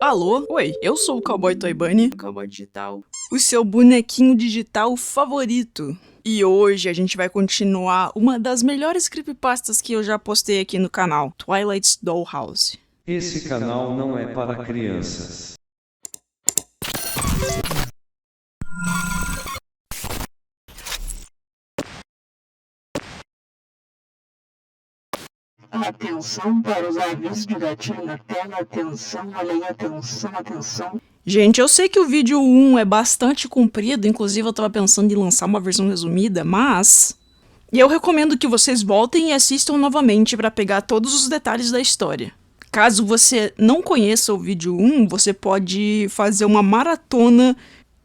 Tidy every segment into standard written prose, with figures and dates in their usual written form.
Alô? Oi, eu sou o Cowboy Toy Bunny, Cowboy digital. o seu bonequinho digital favorito. E hoje a gente vai continuar uma das melhores creepypastas que eu já postei aqui no canal, Twilight's Dollhouse. Esse canal não é para crianças. Atenção para os avisos de gatilho na tela, atenção, olha aí, atenção, atenção. Gente, eu sei que o vídeo 1 é bastante comprido, inclusive eu tava pensando em lançar uma versão resumida, mas... E eu recomendo que vocês voltem e assistam novamente para pegar todos os detalhes da história. Caso você não conheça o vídeo 1, você pode fazer uma maratona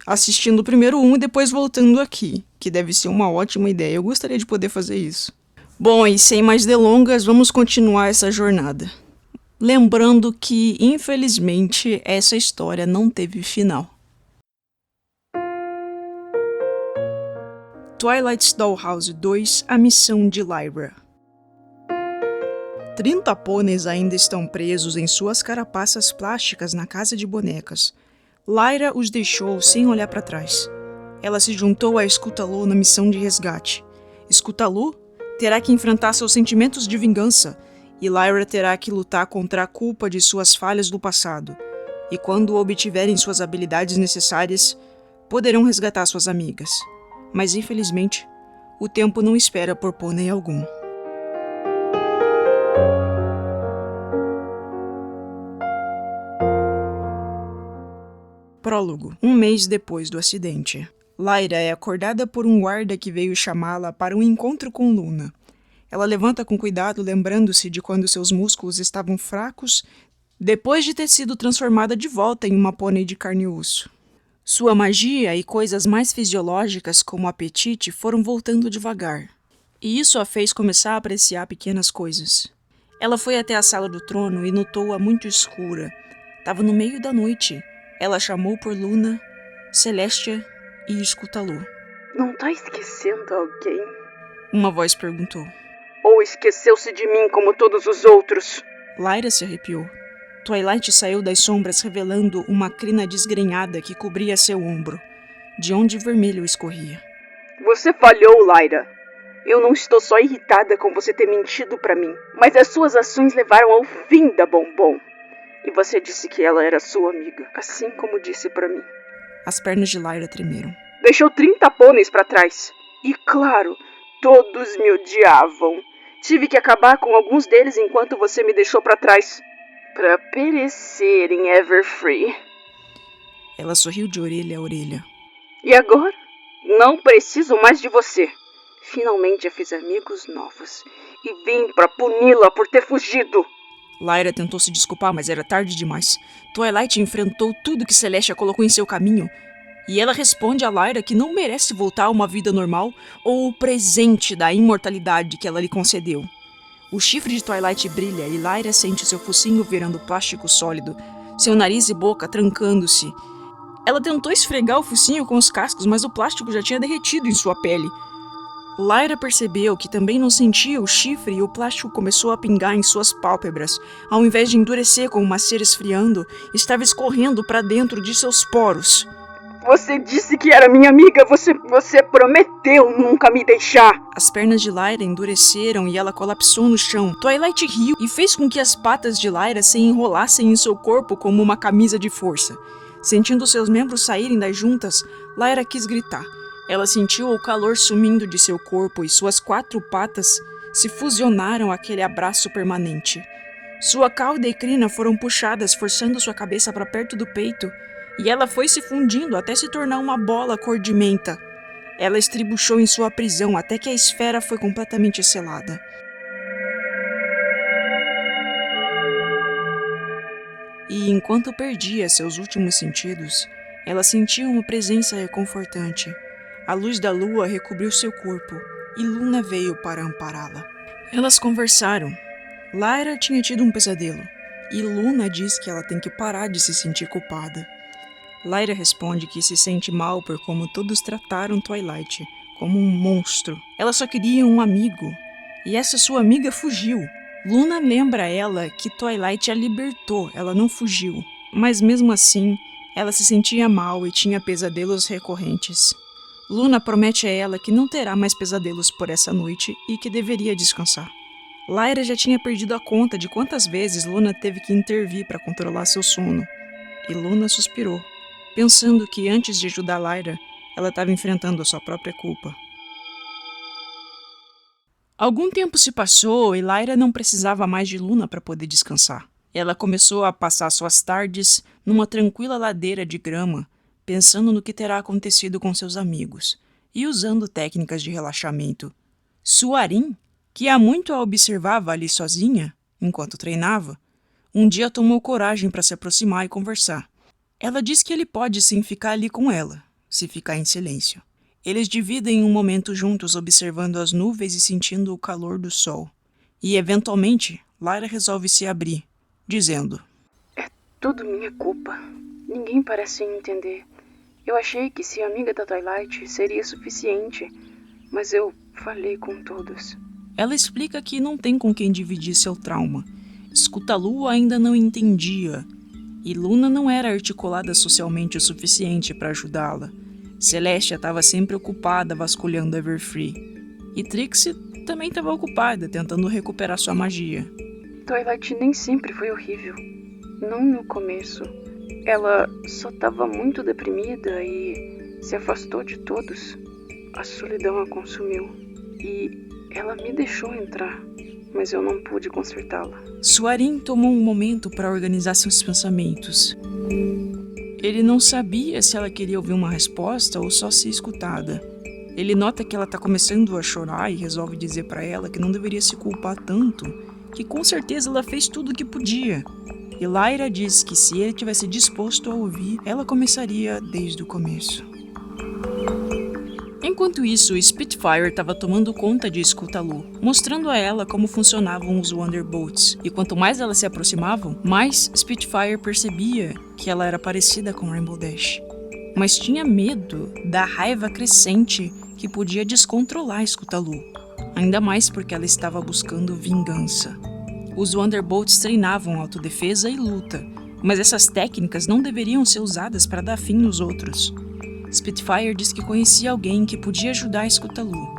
assistindo o primeiro 1 e depois voltando aqui, que deve ser uma ótima ideia. Eu gostaria de poder fazer isso. Bom, e sem mais delongas, vamos continuar essa jornada. Lembrando que, infelizmente, essa história não teve final. Twilight's Dollhouse 2, A Missão de Lyra. 30 pôneis ainda estão presos em suas carapaças plásticas na casa de bonecas. Lyra os deixou sem olhar para trás. Ela se juntou a Scootaloo na missão de resgate. Scootaloo terá que enfrentar seus sentimentos de vingança, e Lyra terá que lutar contra a culpa de suas falhas do passado. E quando obtiverem suas habilidades necessárias, poderão resgatar suas amigas. Mas infelizmente, o tempo não espera por pônei algum. Prólogo. Um mês depois do acidente. Lyra é acordada por um guarda que veio chamá-la para um encontro com Luna. Ela levanta com cuidado, lembrando-se de quando seus músculos estavam fracos, depois de ter sido transformada de volta em uma pônei de carne e osso. Sua magia e coisas mais fisiológicas, como o apetite, foram voltando devagar. E isso a fez começar a apreciar pequenas coisas. Ela foi até a sala do trono e notou-a muito escura. Estava no meio da noite. Ela chamou por Luna, Celestia e Scootaloo. Não tá esquecendo alguém? Uma voz perguntou. Ou esqueceu-se de mim como todos os outros? Lyra se arrepiou. Twilight saiu das sombras revelando uma crina desgrenhada que cobria seu ombro, de onde vermelho escorria. Você falhou, Lyra. Eu não estou só irritada com você ter mentido pra mim, mas as suas ações levaram ao fim da Bombom. E você disse que ela era sua amiga, assim como disse pra mim. As pernas de Lyra tremeram. Deixou 30 pôneis pra trás. E claro, todos me odiavam. Tive que acabar com alguns deles enquanto você me deixou pra trás. Pra perecer em Everfree. Ela sorriu de orelha a orelha. E agora? Não preciso mais de você. Finalmente eu fiz amigos novos. E vim pra puni-la por ter fugido. Lyra tentou se desculpar, mas era tarde demais. Twilight enfrentou tudo que Celestia colocou em seu caminho. E ela responde a Lyra que não merece voltar a uma vida normal ou o presente da imortalidade que ela lhe concedeu. O chifre de Twilight brilha e Lyra sente seu focinho virando plástico sólido, seu nariz e boca trancando-se. Ela tentou esfregar o focinho com os cascos, mas o plástico já tinha derretido em sua pele. Lyra percebeu que também não sentia o chifre e o plástico começou a pingar em suas pálpebras. Ao invés de endurecer com uma cera esfriando, estava escorrendo para dentro de seus poros. Você disse que era minha amiga, você prometeu nunca me deixar. As pernas de Lyra endureceram e ela colapsou no chão. Twilight riu e fez com que as patas de Lyra se enrolassem em seu corpo como uma camisa de força. Sentindo seus membros saírem das juntas, Lyra quis gritar. Ela sentiu o calor sumindo de seu corpo e suas 4 patas se fusionaram àquele abraço permanente. Sua cauda e crina foram puxadas, forçando sua cabeça para perto do peito, e ela foi se fundindo até se tornar uma bola cor de menta. Ela estribuchou em sua prisão até que a esfera foi completamente selada. E enquanto perdia seus últimos sentidos, ela sentia uma presença reconfortante. A luz da lua recobriu seu corpo, e Luna veio para ampará-la. Elas conversaram. Lyra tinha tido um pesadelo, e Luna diz que ela tem que parar de se sentir culpada. Lyra responde que se sente mal por como todos trataram Twilight, como um monstro. Ela só queria um amigo, e essa sua amiga fugiu. Luna lembra a ela que Twilight a libertou, ela não fugiu. Mas mesmo assim, ela se sentia mal e tinha pesadelos recorrentes. Luna promete a ela que não terá mais pesadelos por essa noite e que deveria descansar. Lyra já tinha perdido a conta de quantas vezes Luna teve que intervir para controlar seu sono. E Luna suspirou, pensando que antes de ajudar Lyra, ela estava enfrentando a sua própria culpa. Algum tempo se passou e Lyra não precisava mais de Luna para poder descansar. Ela começou a passar suas tardes numa tranquila ladeira de grama, pensando no que terá acontecido com seus amigos e usando técnicas de relaxamento. Suarim, que há muito a observava ali sozinha, enquanto treinava, um dia tomou coragem para se aproximar e conversar. Ela diz que ele pode sim ficar ali com ela, se ficar em silêncio. Eles dividem um momento juntos observando as nuvens e sentindo o calor do sol. E, eventualmente, Lyra resolve se abrir, dizendo: É tudo minha culpa. Ninguém parece entender. Eu achei que ser amiga da Twilight seria suficiente, mas eu falei com todos. Ela explica que não tem com quem dividir seu trauma. Scutalu ainda não entendia, e Luna não era articulada socialmente o suficiente para ajudá-la. Celestia estava sempre ocupada vasculhando Everfree, e Trixie também estava ocupada tentando recuperar sua magia. Twilight nem sempre foi horrível. Não no começo. Ela só estava muito deprimida e se afastou de todos. A solidão a consumiu. E ela me deixou entrar, mas eu não pude consertá-la. Suarim tomou um momento para organizar seus pensamentos. Ele não sabia se ela queria ouvir uma resposta ou só ser escutada. Ele nota que ela está começando a chorar e resolve dizer para ela que não deveria se culpar tanto, que com certeza ela fez tudo o que podia. E Lyra diz que se ele tivesse disposto a ouvir, ela começaria desde o começo. Enquanto isso, Spitfire estava tomando conta de Scutalu, mostrando a ela como funcionavam os Wonderbolts, e quanto mais elas se aproximavam, mais Spitfire percebia que ela era parecida com Rainbow Dash. Mas tinha medo da raiva crescente que podia descontrolar Scutalu, ainda mais porque ela estava buscando vingança. Os Wonderbolts treinavam autodefesa e luta, mas essas técnicas não deveriam ser usadas para dar fim nos outros. Spitfire diz que conhecia alguém que podia ajudar Scutalu,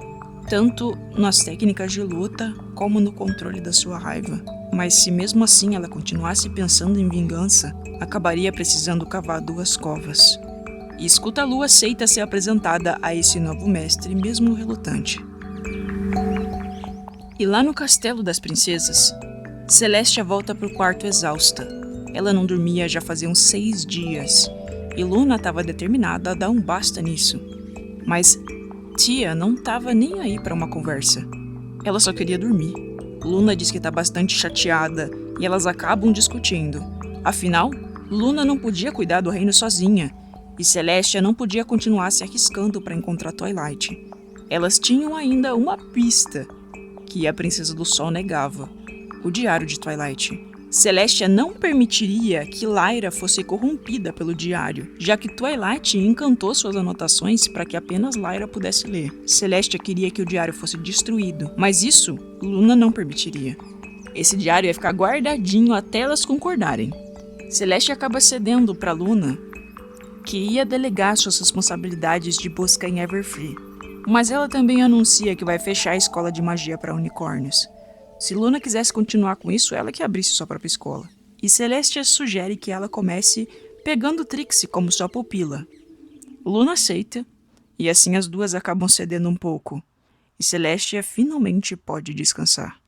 tanto nas técnicas de luta como no controle da sua raiva. Mas se mesmo assim ela continuasse pensando em vingança, acabaria precisando cavar 2 covas. E Scutalu aceita ser apresentada a esse novo mestre, mesmo relutante. E lá no Castelo das Princesas, Celestia volta para o quarto exausta. Ela não dormia já faziam 6 dias. E Luna estava determinada a dar um basta nisso. Mas Tia não estava nem aí para uma conversa. Ela só queria dormir. Luna diz que está bastante chateada e elas acabam discutindo. Afinal, Luna não podia cuidar do reino sozinha e Celestia não podia continuar se arriscando para encontrar Twilight. Elas tinham ainda uma pista que a Princesa do Sol negava: o diário de Twilight. Celestia não permitiria que Lyra fosse corrompida pelo diário, já que Twilight encantou suas anotações para que apenas Lyra pudesse ler. Celestia queria que o diário fosse destruído, mas isso Luna não permitiria. Esse diário ia ficar guardadinho até elas concordarem. Celestia acaba cedendo para Luna, que ia delegar suas responsabilidades de busca em Everfree, mas ela também anuncia que vai fechar a escola de magia para unicórnios. Se Luna quisesse continuar com isso, ela que abrisse sua própria escola. E Celestia sugere que ela comece pegando Trixie como sua pupila. Luna aceita, e assim as duas acabam cedendo um pouco. E Celestia finalmente pode descansar.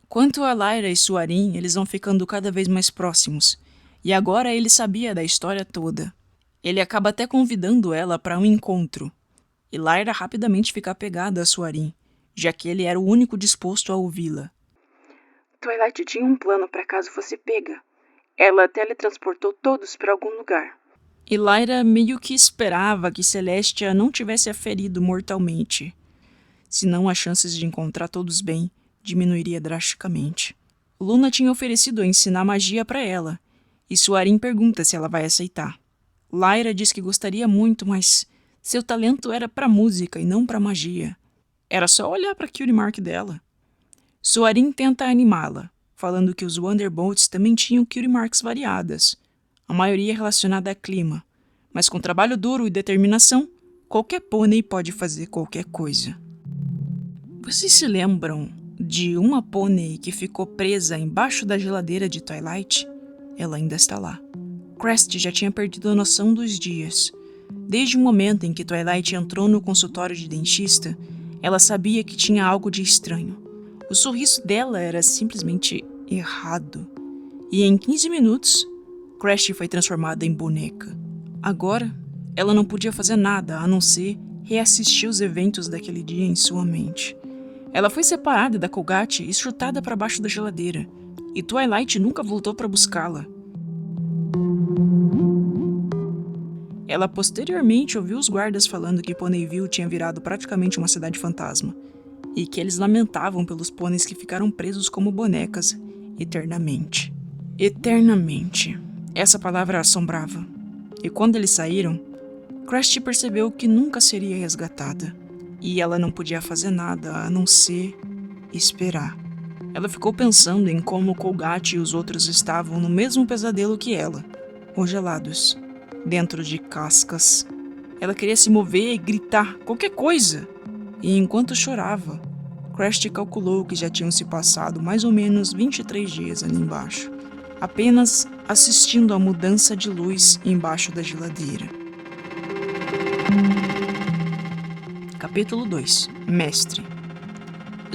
Quanto a Lyra e Suarim, eles vão ficando cada vez mais próximos. E agora ele sabia da história toda. Ele acaba até convidando ela para um encontro. E Lyra rapidamente fica apegada a Suarim, já que ele era o único disposto a ouvi-la. Twilight tinha um plano para caso fosse pega. Ela teletransportou todos para algum lugar. E Lyra meio que esperava que Celestia não tivesse a ferido mortalmente. Senão as chances de encontrar todos bem diminuiria drasticamente. Luna tinha oferecido a ensinar magia para ela, e Suarim pergunta se ela vai aceitar. Lyra diz que gostaria muito, mas seu talento era para música e não para magia. Era só olhar para a cutie mark dela. Soarin tenta animá-la, falando que os Wonderbolts também tinham cutie marks variadas, a maioria relacionada a clima, mas com trabalho duro e determinação, qualquer pônei pode fazer qualquer coisa. Vocês se lembram de uma pônei que ficou presa embaixo da geladeira de Twilight? Ela ainda está lá. Crest já tinha perdido a noção dos dias. Desde o momento em que Twilight entrou no consultório de dentista, ela sabia que tinha algo de estranho. O sorriso dela era simplesmente errado. E em 15 minutos, Crest foi transformada em boneca. Agora, ela não podia fazer nada a não ser reassistir os eventos daquele dia em sua mente. Ela foi separada da Colgate e chutada para baixo da geladeira, e Twilight nunca voltou para buscá-la. Ela posteriormente ouviu os guardas falando que Ponyville tinha virado praticamente uma cidade fantasma, e que eles lamentavam pelos pôneis que ficaram presos como bonecas eternamente. Eternamente. Essa palavra a assombrava. E quando eles saíram, Crest percebeu que nunca seria resgatada, e ela não podia fazer nada a não ser esperar. Ela ficou pensando em como Colgate e os outros estavam no mesmo pesadelo que ela, congelados, dentro de cascas. Ela queria se mover e gritar qualquer coisa. E enquanto chorava, Crest calculou que já tinham se passado mais ou menos 23 dias ali embaixo, apenas assistindo à mudança de luz embaixo da geladeira. Capítulo 2. Mestre.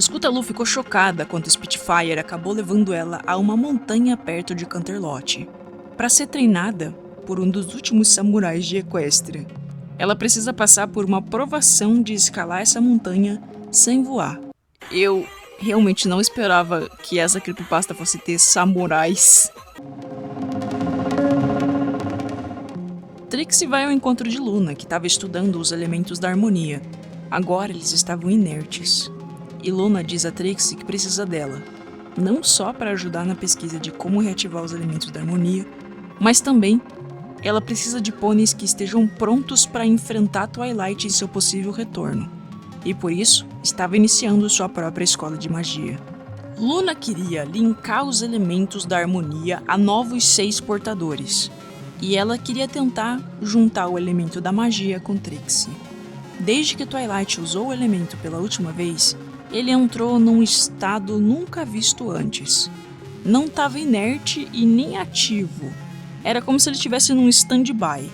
Scootaloo ficou chocada quando Spitfire acabou levando ela a uma montanha perto de Canterlot, para ser treinada por um dos últimos samurais de Equestria. Ela precisa passar por uma provação de escalar essa montanha sem voar. Eu realmente não esperava que essa creepypasta fosse ter samurais. Trixie vai ao encontro de Luna, que estava estudando os elementos da harmonia. Agora eles estavam inertes. E Luna diz a Trixie que precisa dela, não só para ajudar na pesquisa de como reativar os elementos da harmonia, mas também ela precisa de pôneis que estejam prontos para enfrentar Twilight em seu possível retorno. E por isso, estava iniciando sua própria escola de magia. Luna queria linkar os elementos da harmonia a novos 6 portadores. E ela queria tentar juntar o elemento da magia com Trixie. Desde que Twilight usou o elemento pela última vez, ele entrou num estado nunca visto antes. Não estava inerte e nem ativo. Era como se ele estivesse num stand-by,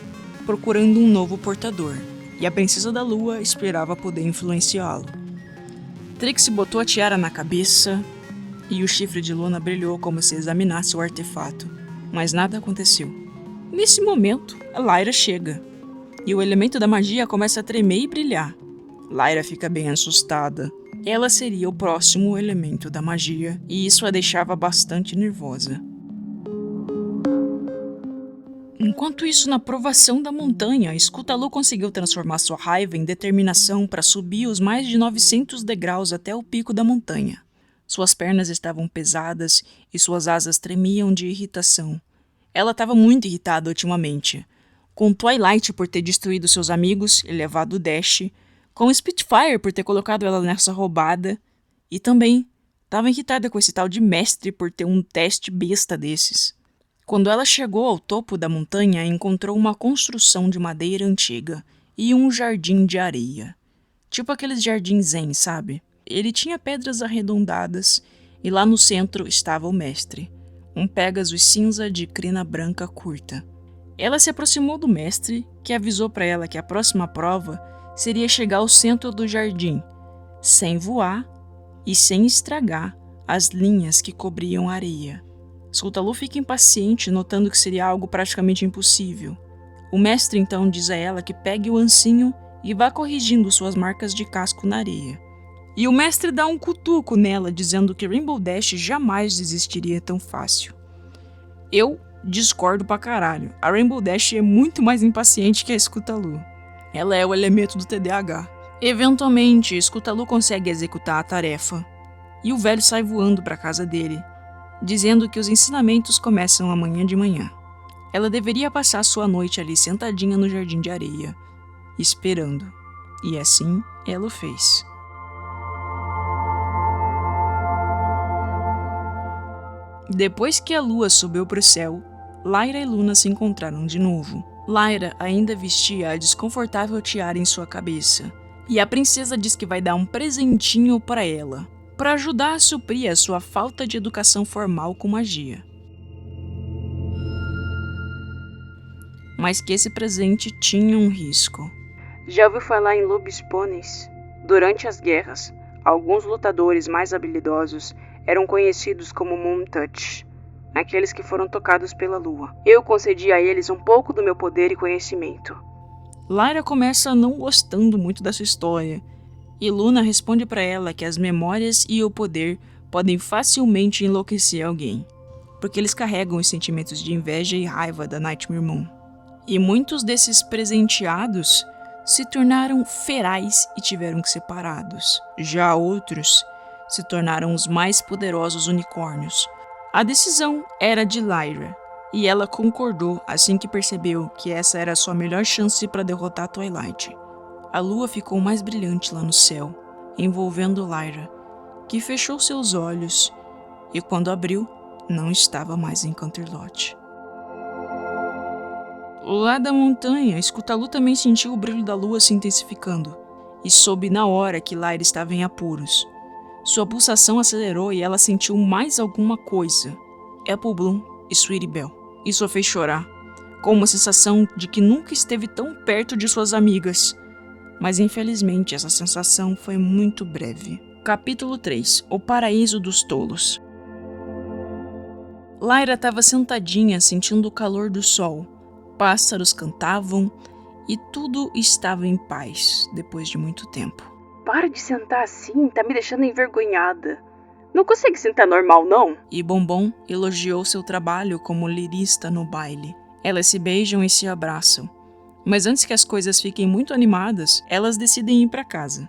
procurando um novo portador, e a Princesa da Lua esperava poder influenciá-lo. Trixie botou a tiara na cabeça, e o chifre de Luna brilhou como se examinasse o artefato, mas nada aconteceu. Nesse momento, a Lyra chega, e o elemento da magia começa a tremer e brilhar. Lyra fica bem assustada. Ela seria o próximo elemento da magia, e isso a deixava bastante nervosa. Enquanto isso, na provação da montanha, Scootaloo conseguiu transformar sua raiva em determinação para subir os mais de 900 degraus até o pico da montanha. Suas pernas estavam pesadas e suas asas tremiam de irritação. Ela estava muito irritada ultimamente, com Twilight por ter destruído seus amigos e levado o Dash, com Spitfire por ter colocado ela nessa roubada, e também estava irritada com esse tal de mestre por ter um teste besta desses. Quando ela chegou ao topo da montanha, encontrou uma construção de madeira antiga e um jardim de areia. Tipo aqueles jardins zen, sabe? Ele tinha pedras arredondadas e lá no centro estava o mestre, um Pegasus cinza de crina branca curta. Ela se aproximou do mestre, que avisou para ela que a próxima prova seria chegar ao centro do jardim, sem voar e sem estragar as linhas que cobriam a areia. Scootaloo fica impaciente, notando que seria algo praticamente impossível. O mestre então diz a ela que pegue o ancinho e vá corrigindo suas marcas de casco na areia. E o mestre dá um cutuco nela, dizendo que Rainbow Dash jamais desistiria tão fácil. Eu discordo pra caralho. A Rainbow Dash é muito mais impaciente que a Scootaloo. Ela é o elemento do TDAH. Eventualmente, Scootaloo consegue executar a tarefa, e o velho sai voando pra casa dele, dizendo que os ensinamentos começam amanhã de manhã. Ela deveria passar sua noite ali sentadinha no jardim de areia, esperando. E assim ela o fez. Depois que a lua subiu para o céu, Lyra e Luna se encontraram de novo. Lyra ainda vestia a desconfortável tiara em sua cabeça, e a princesa diz que vai dar um presentinho para ela, para ajudar a suprir a sua falta de educação formal com magia. Mas que esse presente tinha um risco. Já ouviu falar em lobos pôneis? Durante as guerras, alguns lutadores mais habilidosos eram conhecidos como Moon Touch, aqueles que foram tocados pela lua. Eu concedi a eles um pouco do meu poder e conhecimento. Lyra começa não gostando muito dessa história, e Luna responde para ela que as memórias e o poder podem facilmente enlouquecer alguém, porque eles carregam os sentimentos de inveja e raiva da Nightmare Moon. E muitos desses presenteados se tornaram ferais e tiveram que ser parados. Já outros se tornaram os mais poderosos unicórnios. A decisão era de Lyra, e ela concordou assim que percebeu que essa era a sua melhor chance para derrotar Twilight. A lua ficou mais brilhante lá no céu, envolvendo Lyra, que fechou seus olhos e quando abriu, não estava mais em Canterlot. Lá da montanha, Scutalu também sentiu o brilho da lua se intensificando e soube na hora que Lyra estava em apuros. Sua pulsação acelerou e ela sentiu mais alguma coisa. Apple Bloom e Sweetie Belle. Isso a fez chorar, com uma sensação de que nunca esteve tão perto de suas amigas. Mas infelizmente essa sensação foi muito breve. Capítulo 3. O Paraíso dos Tolos. Lyra estava sentadinha sentindo o calor do sol. Pássaros cantavam e tudo estava em paz depois de muito tempo. Para de sentar assim, tá me deixando envergonhada. Não consegue sentar normal, não? E Bombom elogiou seu trabalho como lirista no baile. Elas se beijam e se abraçam. Mas antes que as coisas fiquem muito animadas, elas decidem ir para casa.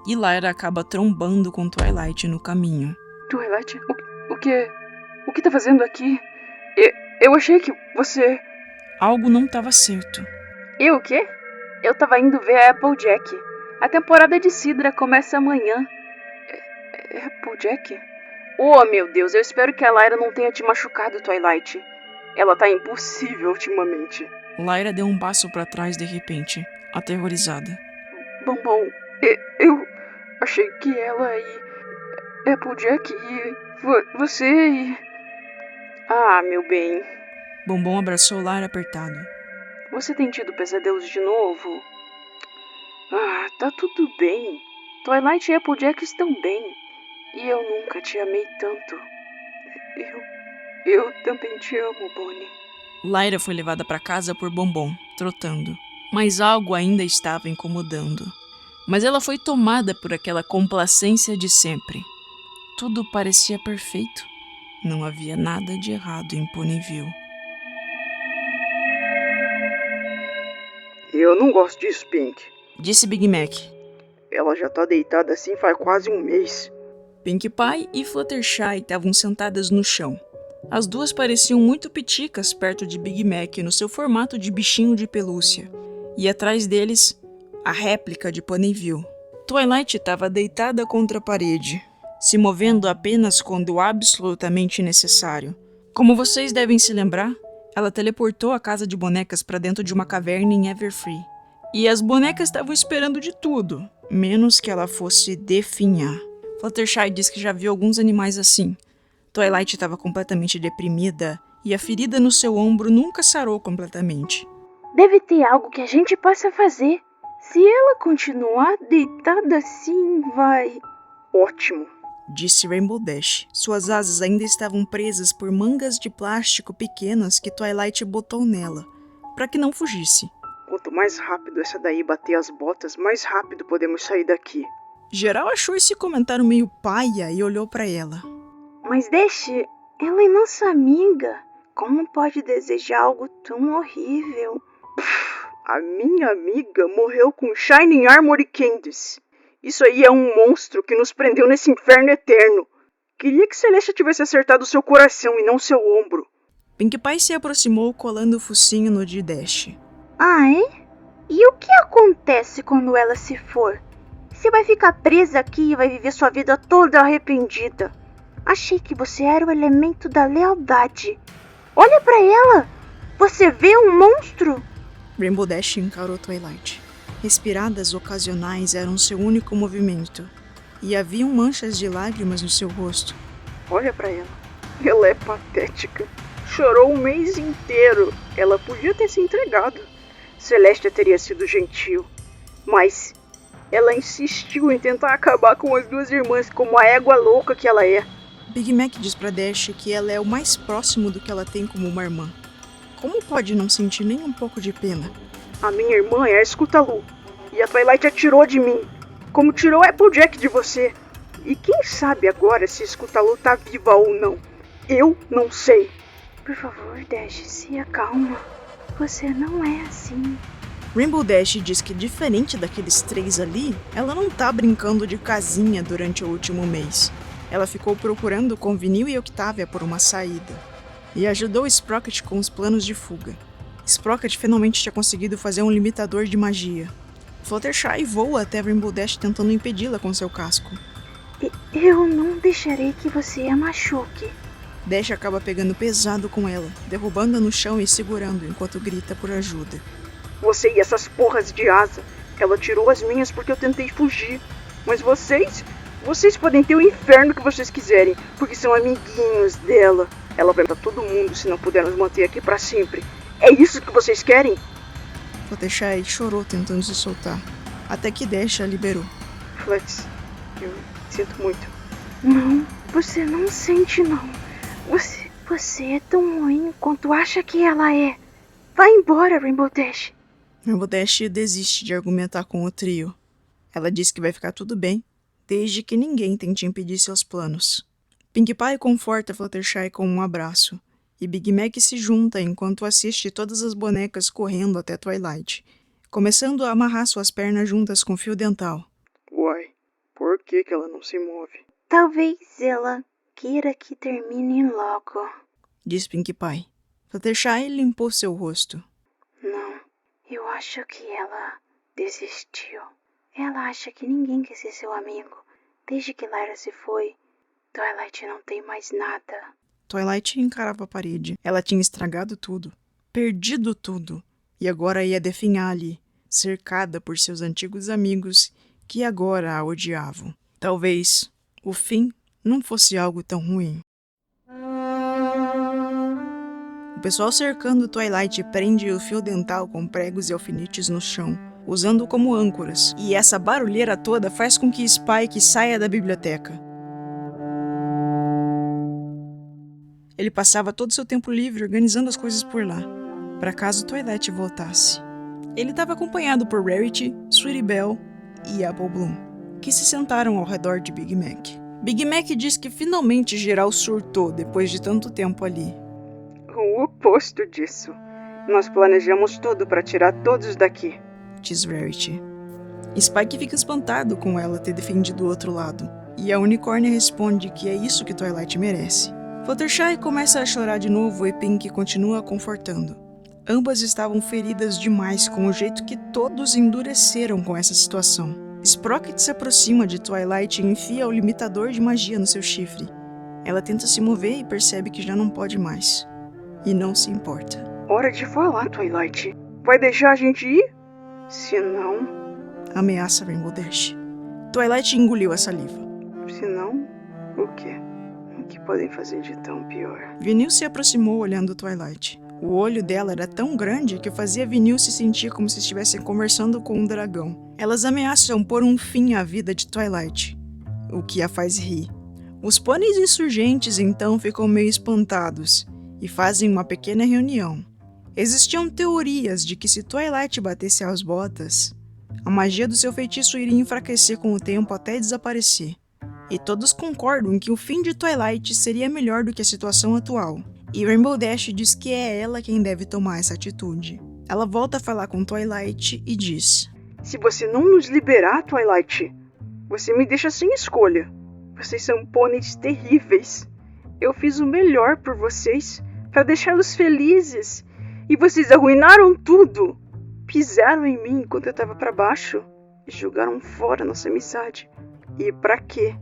E Lyra acaba trombando com Twilight no caminho. Twilight, o que tá fazendo aqui? Eu achei que você... Algo não estava certo. Eu o quê? Eu tava indo ver a Applejack. A temporada de Sidra começa amanhã. Applejack? Oh, meu Deus, eu espero que a Lyra não tenha te machucado, Twilight. Ela tá impossível ultimamente. Lyra deu um passo para trás de repente, aterrorizada. Bombom, eu achei que ela e... Applejack e... você e... Ah, meu bem. Bombom abraçou Lyra apertado. Você tem tido pesadelos de novo? Ah, tá tudo bem. Twilight e Applejack estão bem. E eu nunca te amei tanto. Eu também te amo, Bonnie. Lyra foi levada para casa por Bombom, trotando. Mas algo ainda estava incomodando. Mas ela foi tomada por aquela complacência de sempre. Tudo parecia perfeito. Não havia nada de errado em Ponyville. Eu não gosto disso, Pink. Disse Big Mac. Ela já tá deitada assim faz quase um mês. Pink Pie e Fluttershy estavam sentadas no chão. As duas pareciam muito piticas perto de Big Mac no seu formato de bichinho de pelúcia. E atrás deles, a réplica de Ponyville. Twilight estava deitada contra a parede, se movendo apenas quando absolutamente necessário. Como vocês devem se lembrar, ela teleportou a casa de bonecas para dentro de uma caverna em Everfree. E as bonecas estavam esperando de tudo, menos que ela fosse definhar. Fluttershy diz que já viu alguns animais assim. Twilight estava completamente deprimida e a ferida no seu ombro nunca sarou completamente. Deve ter algo que a gente possa fazer. Se ela continuar deitada assim, vai... Ótimo, disse Rainbow Dash. Suas asas ainda estavam presas por mangas de plástico pequenas que Twilight botou nela, para que não fugisse. Quanto mais rápido essa daí bater as botas, mais rápido podemos sair daqui. Geral achou esse comentário meio paia e olhou para ela. Mas deixe, ela é nossa amiga. Como pode desejar algo tão horrível? A minha amiga morreu com Shining Armor e Candice. Isso aí é um monstro que nos prendeu nesse inferno eterno. Queria que Celestia tivesse acertado seu coração e não seu ombro. Pink Pie se aproximou colando o focinho no de Dash. Ah, é? E o que acontece quando ela se for? Você vai ficar presa aqui e vai viver sua vida toda arrependida. Achei que você era o elemento da lealdade. Olha pra ela! Você vê um monstro? Rainbow Dash encarou Twilight. Respiradas ocasionais eram seu único movimento, e haviam manchas de lágrimas no seu rosto. Olha pra ela. Ela é patética. Chorou o mês inteiro. Ela podia ter se entregado. Celestia teria sido gentil. Mas ela insistiu em tentar acabar com as duas irmãs como a égua louca que ela é. Big Mac diz pra Dash que ela é o mais próximo do que ela tem como uma irmã. Como pode não sentir nem um pouco de pena? A minha irmã é a Scutalu. E a Twilight atirou de mim. Como tirou Applejack de você. E quem sabe agora se Scutalu tá viva ou não. Eu não sei. Por favor, Dash, se acalma. Você não é assim. Rainbow Dash diz que, diferente daqueles 3 ali, ela não tá brincando de casinha durante o último mês. Ela ficou procurando com Vinil e Octavia por uma saída. E ajudou Sprocket com os planos de fuga. Sprocket finalmente tinha conseguido fazer um limitador de magia. Fluttershy voa até Rainbow Dash tentando impedi-la com seu casco. Eu não deixarei que você a machuque. Dash acaba pegando pesado com ela, derrubando-a no chão e segurando enquanto grita por ajuda. Você e essas porras de asa. Ela tirou as minhas porque eu tentei fugir. Mas vocês podem ter o inferno que vocês quiserem, porque são amiguinhos dela. Ela vai matar todo mundo se não puder nos manter aqui pra sempre. É isso que vocês querem? Fluttershy chorou tentando se soltar, até que Dash a liberou. Flex, eu sinto muito. Não, você não sente não. Você é tão ruim quanto acha que ela é. Vai embora, Rainbow Dash. Rainbow Dash desiste de argumentar com o trio. Ela diz que vai ficar tudo bem, desde que ninguém tente impedir seus planos. Pinkie Pie conforta Fluttershy com um abraço, e Big Mac se junta enquanto assiste todas as bonecas correndo até Twilight, começando a amarrar suas pernas juntas com fio dental. Uai, por que ela não se move? Talvez ela queira que termine logo, diz Pinkie Pie. Fluttershy limpou seu rosto. Não, eu acho que ela desistiu. Ela acha que ninguém quer ser seu amigo. Desde que Lyra se foi, Twilight não tem mais nada. Twilight encarava a parede. Ela tinha estragado tudo, perdido tudo, e agora ia definhar ali, cercada por seus antigos amigos que agora a odiavam. Talvez o fim não fosse algo tão ruim. O pessoal cercando Twilight prende o fio dental com pregos e alfinetes no chão, usando como âncoras, e essa barulheira toda faz com que Spike saia da biblioteca. Ele passava todo seu tempo livre organizando as coisas por lá, para caso Twilight voltasse. Ele estava acompanhado por Rarity, Sweetie Belle e Apple Bloom, que se sentaram ao redor de Big Mac. Big Mac diz que finalmente geral surtou depois de tanto tempo ali. O oposto disso. Nós planejamos tudo para tirar todos daqui, diz Rarity. Spike fica espantado com ela ter defendido o outro lado, e a unicórnia responde que é isso que Twilight merece. Fluttershy começa a chorar de novo e Pink continua a confortando. Ambas estavam feridas demais com o jeito que todos endureceram com essa situação. Sprocket se aproxima de Twilight e enfia o limitador de magia no seu chifre. Ela tenta se mover e percebe que já não pode mais. E não se importa. Hora de falar, Twilight. Vai deixar a gente ir? Se não... ameaça Rainbow Dash. Twilight engoliu a saliva. Se não, o quê? O que podem fazer de tão pior? Vinil se aproximou olhando Twilight. O olho dela era tão grande que fazia Vinil se sentir como se estivessem conversando com um dragão. Elas ameaçam pôr um fim à vida de Twilight, o que a faz rir. Os pôneis insurgentes então ficam meio espantados e fazem uma pequena reunião. Existiam teorias de que se Twilight batesse as botas, a magia do seu feitiço iria enfraquecer com o tempo até desaparecer. E todos concordam que o fim de Twilight seria melhor do que a situação atual. E Rainbow Dash diz que é ela quem deve tomar essa atitude. Ela volta a falar com Twilight e diz: se você não nos liberar, Twilight, você me deixa sem escolha. Vocês são pôneis terríveis. Eu fiz o melhor por vocês, para deixá-los felizes. E vocês arruinaram tudo. Pisaram em mim enquanto eu estava para baixo e jogaram fora nossa amizade. E para quê?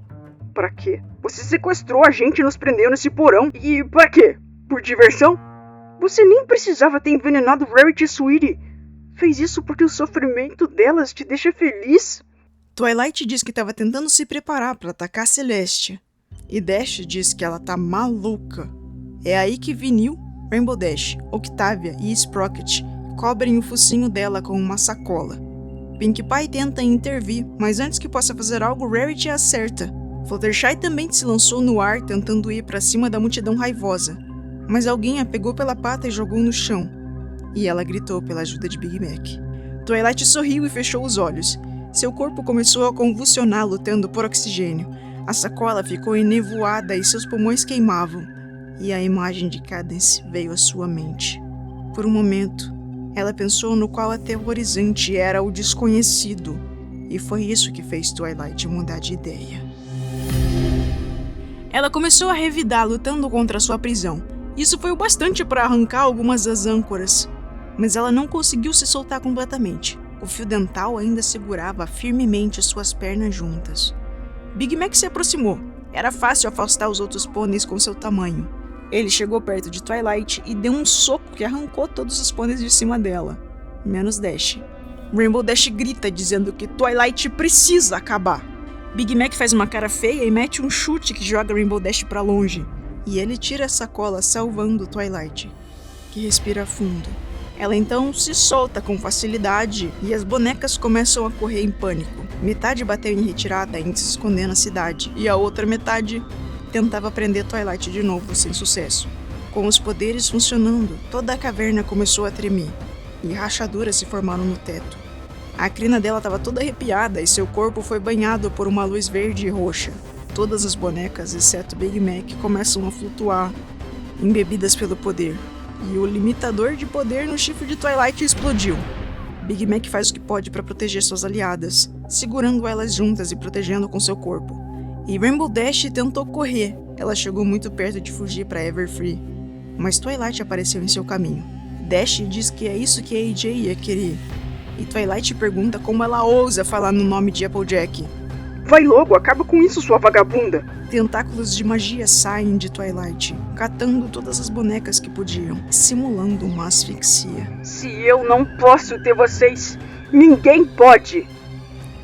pra quê? Você sequestrou a gente e nos prendeu nesse porão. E pra quê? Por diversão? Você nem precisava ter envenenado Rarity e Sweetie. Fez isso porque o sofrimento delas te deixa feliz? Twilight diz que estava tentando se preparar para atacar Celeste. E Dash diz que ela tá maluca. É aí que Vinil, Rainbow Dash, Octavia e Sprocket cobrem o focinho dela com uma sacola. Pinkie Pie tenta intervir, mas antes que possa fazer algo, Rarity a acerta. Fluttershy também se lançou no ar tentando ir para cima da multidão raivosa, mas alguém a pegou pela pata e jogou no chão. E ela gritou pela ajuda de Big Mac. Twilight sorriu e fechou os olhos. Seu corpo começou a convulsionar lutando por oxigênio. A sacola ficou enevoada e seus pulmões queimavam. E a imagem de Cadence veio à sua mente. Por um momento, ela pensou no qual aterrorizante era o desconhecido. E foi isso que fez Twilight mudar de ideia. Ela começou a revidar lutando contra sua prisão. Isso foi o bastante para arrancar algumas das âncoras. Mas ela não conseguiu se soltar completamente. O fio dental ainda segurava firmemente suas pernas juntas. Big Mac se aproximou. Era fácil afastar os outros pôneis com seu tamanho. Ele chegou perto de Twilight e deu um soco que arrancou todos os pôneis de cima dela, menos Dash. Rainbow Dash grita dizendo que Twilight precisa acabar. Big Mac faz uma cara feia e mete um chute que joga Rainbow Dash pra longe. E ele tira a sacola salvando Twilight, que respira fundo. Ela então se solta com facilidade e as bonecas começam a correr em pânico. Metade bateu em retirada indo se esconder na cidade, e a outra metade tentava prender Twilight de novo, sem sucesso. Com os poderes funcionando, toda a caverna começou a tremer, e rachaduras se formaram no teto. A crina dela estava toda arrepiada e seu corpo foi banhado por uma luz verde e roxa. Todas as bonecas, exceto Big Mac, começam a flutuar, embebidas pelo poder. E o limitador de poder no chifre de Twilight explodiu. Big Mac faz o que pode para proteger suas aliadas, segurando elas juntas e protegendo com seu corpo. E Rainbow Dash tentou correr. Ela chegou muito perto de fugir para Everfree, mas Twilight apareceu em seu caminho. Dash diz que é isso que a AJ ia querer. E Twilight pergunta como ela ousa falar no nome de Applejack. Vai logo, acaba com isso, sua vagabunda. Tentáculos de magia saem de Twilight, catando todas as bonecas que podiam, simulando uma asfixia. Se eu não posso ter vocês, ninguém pode.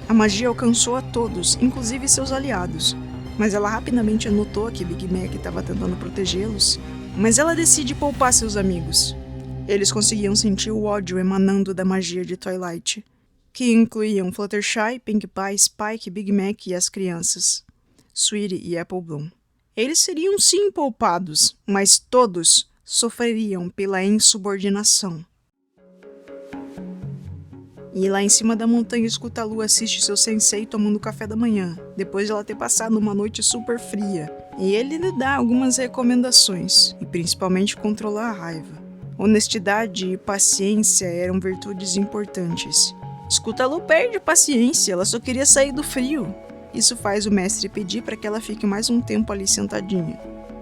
A magia alcançou a todos, inclusive seus aliados, mas ela rapidamente notou que Big Mac estava tentando protegê-los, mas ela decide poupar seus amigos. Eles conseguiam sentir o ódio emanando da magia de Twilight, que incluíam Fluttershy, Pinkie Pie, Spike, Big Mac e as crianças, Sweetie e Apple Bloom. Eles seriam sim poupados, mas todos sofreriam pela insubordinação. E lá em cima da montanha, Scootaloo assiste seu sensei tomando café da manhã, depois de ela ter passado uma noite super fria. E ele lhe dá algumas recomendações, e principalmente controlar a raiva. Honestidade e paciência eram virtudes importantes. Scootaloo perde paciência, ela só queria sair do frio. Isso faz o mestre pedir para que ela fique mais um tempo ali sentadinha.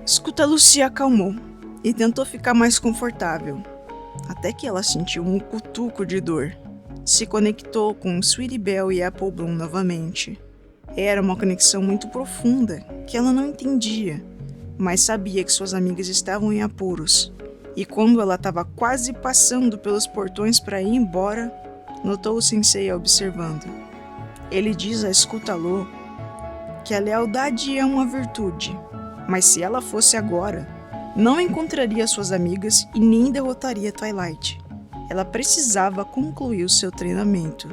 Scootaloo se acalmou e tentou ficar mais confortável, até que ela sentiu um cutuco de dor. Se conectou com Sweetie Belle e Apple Bloom novamente. Era uma conexão muito profunda, que ela não entendia, mas sabia que suas amigas estavam em apuros. E quando ela estava quase passando pelos portões para ir embora, notou o sensei a observando. Ele diz a Scootaloo que a lealdade é uma virtude, mas se ela fosse agora, não encontraria suas amigas e nem derrotaria Twilight. Ela precisava concluir o seu treinamento.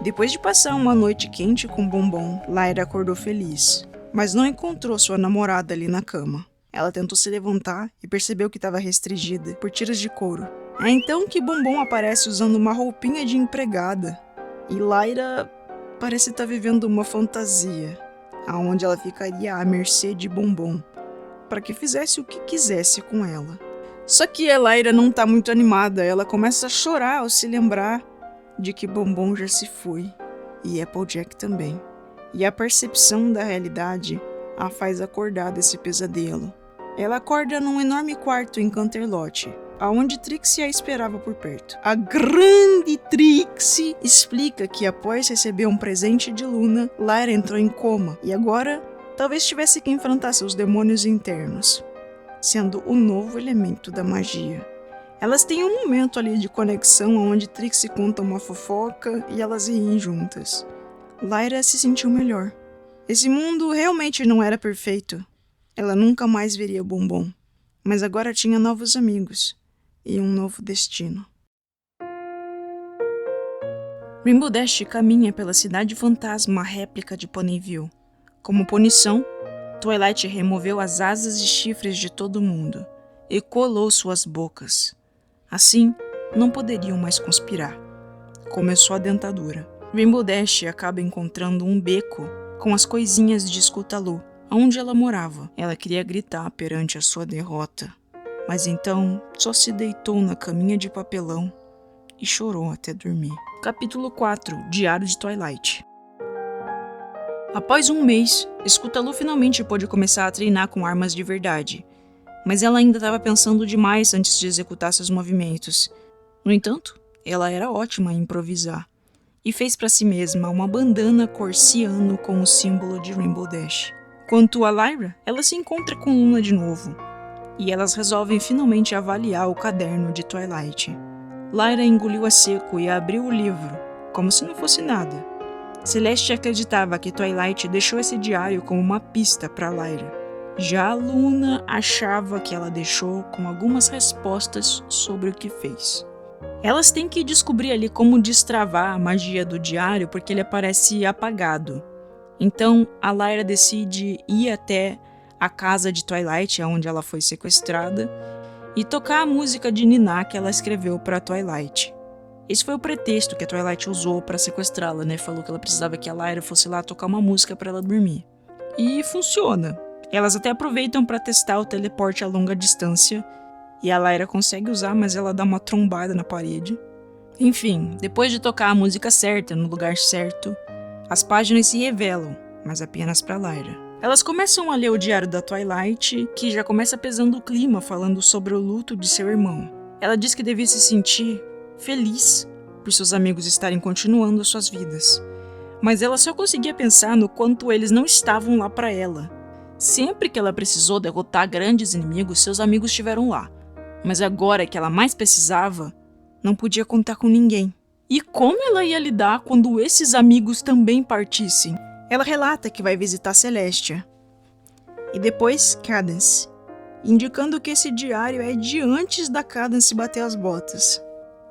Depois de passar uma noite quente com Bombom, Lyra acordou feliz, mas não encontrou sua namorada ali na cama. Ela tentou se levantar e percebeu que estava restringida por tiras de couro. É então que Bombom aparece usando uma roupinha de empregada. E Lyra parece estar vivendo uma fantasia, onde ela ficaria à mercê de Bombom, para que fizesse o que quisesse com ela. Só que a Lyra não tá muito animada, ela começa a chorar ao se lembrar de que Bombom já se foi, e Applejack também. E a percepção da realidade a faz acordar desse pesadelo. Ela acorda num enorme quarto em Canterlot. aonde Trixie a esperava por perto. A grande Trixie explica que após receber um presente de Luna, Lyra entrou em coma e agora talvez tivesse que enfrentar seus demônios internos, sendo o novo elemento da magia. Elas têm um momento ali de conexão onde Trixie conta uma fofoca e elas riem juntas. Lyra se sentiu melhor. Esse mundo realmente não era perfeito. Ela nunca mais veria Bombom, mas agora tinha novos amigos e um novo destino. Rainbow Dash caminha pela cidade fantasma réplica de Ponyville. Como punição, Twilight removeu as asas e chifres de todo mundo e colou suas bocas. Assim, não poderiam mais conspirar. Começou a dentadura. Rainbow Dash acaba encontrando um beco com as coisinhas de Scootaloo, onde ela morava. Ela queria gritar perante a sua derrota, mas então só se deitou na caminha de papelão e chorou até dormir. Capítulo 4 – Diário de Twilight. Após um mês, Scootaloo finalmente pôde começar a treinar com armas de verdade, mas ela ainda estava pensando demais antes de executar seus movimentos. No entanto, ela era ótima em improvisar, e fez para si mesma uma bandana cor ciano com o símbolo de Rainbow Dash. Quanto a Lyra, ela se encontra com Luna de novo, e elas resolvem finalmente avaliar o caderno de Twilight. Lyra engoliu a seco e abriu o livro, como se não fosse nada. Celeste acreditava que Twilight deixou esse diário como uma pista para Lyra. Já a Luna achava que ela deixou com algumas respostas sobre o que fez. Elas têm que descobrir ali como destravar a magia do diário porque ele aparece apagado. Então a Lyra decide ir até a casa de Twilight, onde ela foi sequestrada, e tocar a música de Niná que ela escreveu para Twilight. Esse foi o pretexto que a Twilight usou para sequestrá-la, né? Falou que ela precisava que a Lyra fosse lá tocar uma música para ela dormir. E funciona. Elas até aproveitam para testar o teleporte a longa distância, e a Lyra consegue usar, mas ela dá uma trombada na parede. Enfim, depois de tocar a música certa, no lugar certo, as páginas se revelam, mas apenas para Lyra. Elas começam a ler o diário da Twilight, que já começa pesando o clima, falando sobre o luto de seu irmão. Ela diz que devia se sentir feliz por seus amigos estarem continuando suas vidas, mas ela só conseguia pensar no quanto eles não estavam lá para ela. Sempre que ela precisou derrotar grandes inimigos, seus amigos estiveram lá. Mas agora que ela mais precisava, não podia contar com ninguém. E como ela ia lidar quando esses amigos também partissem? Ela relata que vai visitar Celestia. E depois Cadance, indicando que esse diário é de antes da Cadance bater as botas.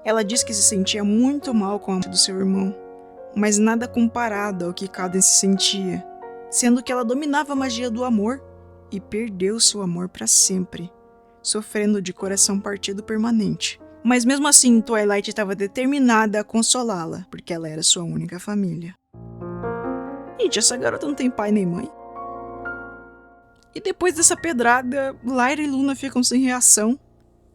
Ela diz que se sentia muito mal com a morte do seu irmão, mas nada comparado ao que Cadance sentia, sendo que ela dominava a magia do amor e perdeu seu amor para sempre, sofrendo de coração partido permanente. Mas mesmo assim, Twilight estava determinada a consolá-la, porque ela era sua única família. Gente, essa garota não tem pai nem mãe. E depois dessa pedrada, Lyra e Luna ficam sem reação,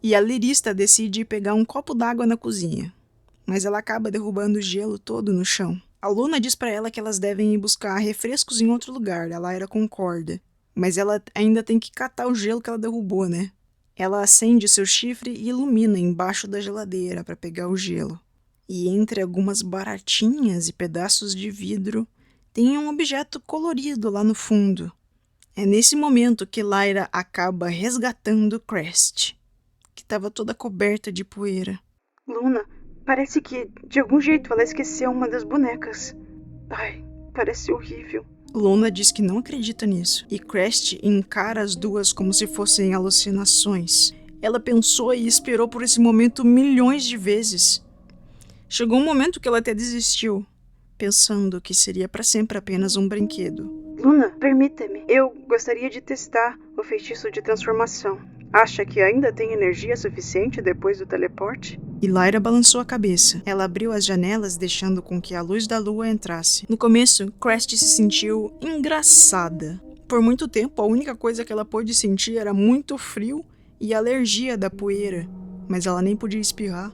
e a lyrista decide pegar um copo d'água na cozinha, mas ela acaba derrubando o gelo todo no chão. A Luna diz pra ela que elas devem ir buscar refrescos em outro lugar, a Lyra concorda. Mas ela ainda tem que catar o gelo que ela derrubou, né? Ela acende seu chifre e ilumina embaixo da geladeira para pegar o gelo. E entre algumas baratinhas e pedaços de vidro, tem um objeto colorido lá no fundo. É nesse momento que Lyra acaba resgatando Crest, que estava toda coberta de poeira. Luna, parece que de algum jeito ela esqueceu uma das bonecas. Ai, parece horrível. Luna diz que não acredita nisso, e Crest encara as duas como se fossem alucinações. Ela pensou e esperou por esse momento milhões de vezes. Chegou um momento que ela até desistiu, pensando que seria para sempre apenas um brinquedo. Luna, permita-me. Eu gostaria de testar o feitiço de transformação. Acha que ainda tem energia suficiente depois do teleporte? E Lyra balançou a cabeça. Ela abriu as janelas, deixando com que a luz da lua entrasse. No começo, Crest se sentiu engraçada. Por muito tempo, a única coisa que ela pôde sentir era muito frio e alergia da poeira, mas ela nem podia espirrar.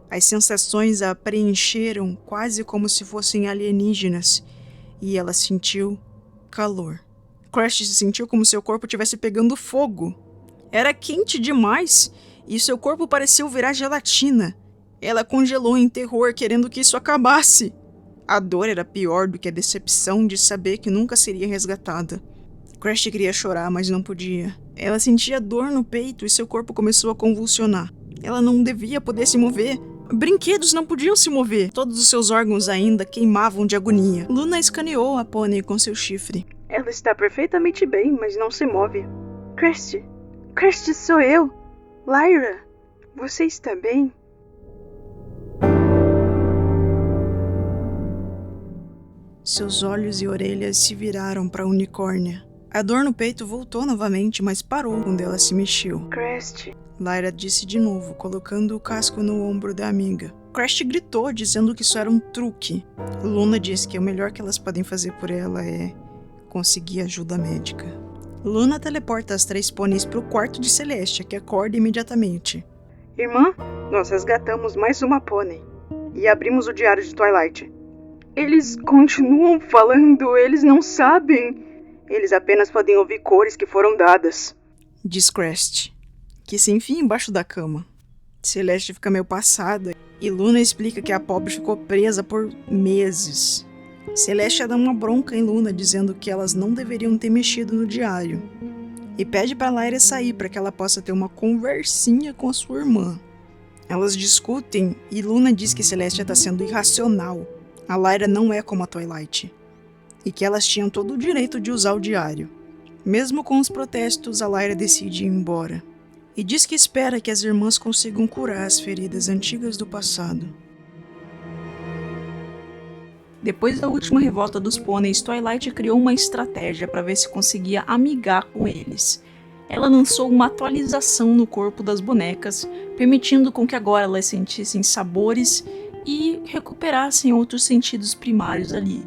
As sensações a preencheram quase como se fossem alienígenas, e ela sentiu calor. Crest se sentiu como se seu corpo estivesse pegando fogo. Era quente demais e seu corpo pareceu virar gelatina. Ela congelou em terror, querendo que isso acabasse. A dor era pior do que a decepção de saber que nunca seria resgatada. Crash queria chorar, mas não podia. Ela sentia dor no peito e seu corpo começou a convulsionar. Ela não devia poder se mover. Brinquedos não podiam se mover. Todos os seus órgãos ainda queimavam de agonia. Luna escaneou a pônei com seu chifre. Ela está perfeitamente bem, mas não se move. Crash! Crash, sou eu! Lyra! Você está bem? Seus olhos e orelhas se viraram para a unicórnia. A dor no peito voltou novamente, mas parou quando ela se mexeu. Crash! Lyra disse de novo, colocando o casco no ombro da amiga. Crash gritou, dizendo que isso era um truque. Luna disse que o melhor que elas podem fazer por ela é conseguir ajuda médica. Luna teleporta as 3 pôneis para o quarto de Celestia, que acorda imediatamente. Irmã, nós resgatamos mais uma pônei e abrimos o diário de Twilight. Eles continuam falando, eles não sabem. Eles apenas podem ouvir cores que foram dadas. Diz Crash, que se enfia embaixo da cama. Celeste fica meio passada e Luna explica que a pobre ficou presa por meses. Celeste dá uma bronca em Luna, dizendo que elas não deveriam ter mexido no diário. E pede para Lyra sair para que ela possa ter uma conversinha com a sua irmã. Elas discutem e Luna diz que Celeste está sendo irracional. A Lyra não é como a Twilight. E que elas tinham todo o direito de usar o diário. Mesmo com os protestos, a Lyra decide ir embora. E diz que espera que as irmãs consigam curar as feridas antigas do passado. Depois da última revolta dos pôneis, Twilight criou uma estratégia para ver se conseguia amigar com eles. Ela lançou uma atualização no corpo das bonecas, permitindo com que agora elas sentissem sabores e recuperassem outros sentidos primários ali.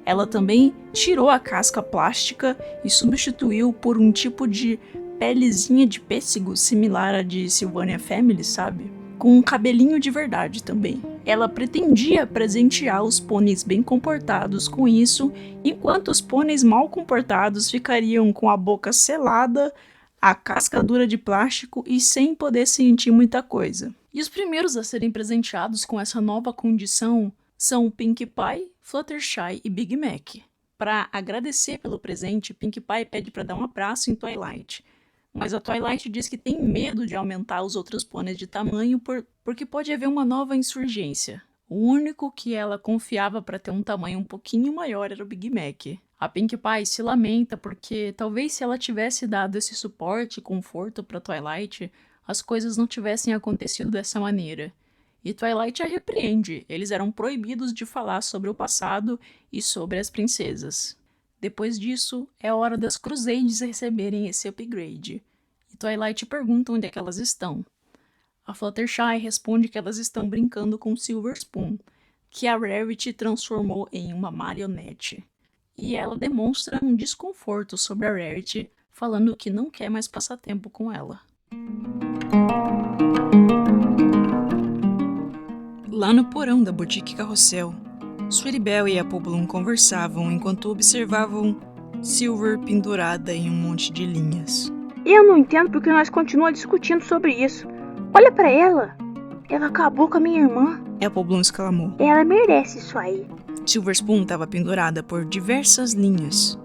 Ela também tirou a casca plástica e substituiu por um tipo de pelezinha de pêssego similar à de Sylvania Family, sabe? Com um cabelinho de verdade também. Ela pretendia presentear os pôneis bem comportados com isso, enquanto os pôneis mal comportados ficariam com a boca selada, a casca dura de plástico e sem poder sentir muita coisa. E os primeiros a serem presenteados com essa nova condição são Pinkie Pie, Fluttershy e Big Mac. Para agradecer pelo presente, Pinkie Pie pede para dar um abraço em Twilight. Mas a Twilight diz que tem medo de aumentar os outros pôneis de tamanho porque pode haver uma nova insurgência. O único que ela confiava para ter um tamanho um pouquinho maior era o Big Mac. A Pinkie Pie se lamenta porque talvez se ela tivesse dado esse suporte e conforto para Twilight, as coisas não tivessem acontecido dessa maneira. E Twilight a repreende, eles eram proibidos de falar sobre o passado e sobre as princesas. Depois disso, é hora das Crusades receberem esse upgrade. E Twilight pergunta onde é que elas estão. A Fluttershy responde que elas estão brincando com Silver Spoon, que a Rarity transformou em uma marionete. E ela demonstra um desconforto sobre a Rarity, falando que não quer mais passar tempo com ela. Lá no porão da Boutique Carrossel, Sweetie Belle e Apple Bloom conversavam enquanto observavam Silver pendurada em um monte de linhas. Eu não entendo porque nós continuamos discutindo sobre isso. Olha pra ela. Ela acabou com a minha irmã. Apple Bloom exclamou. Ela merece isso aí. Silver Spoon estava pendurada por diversas linhas.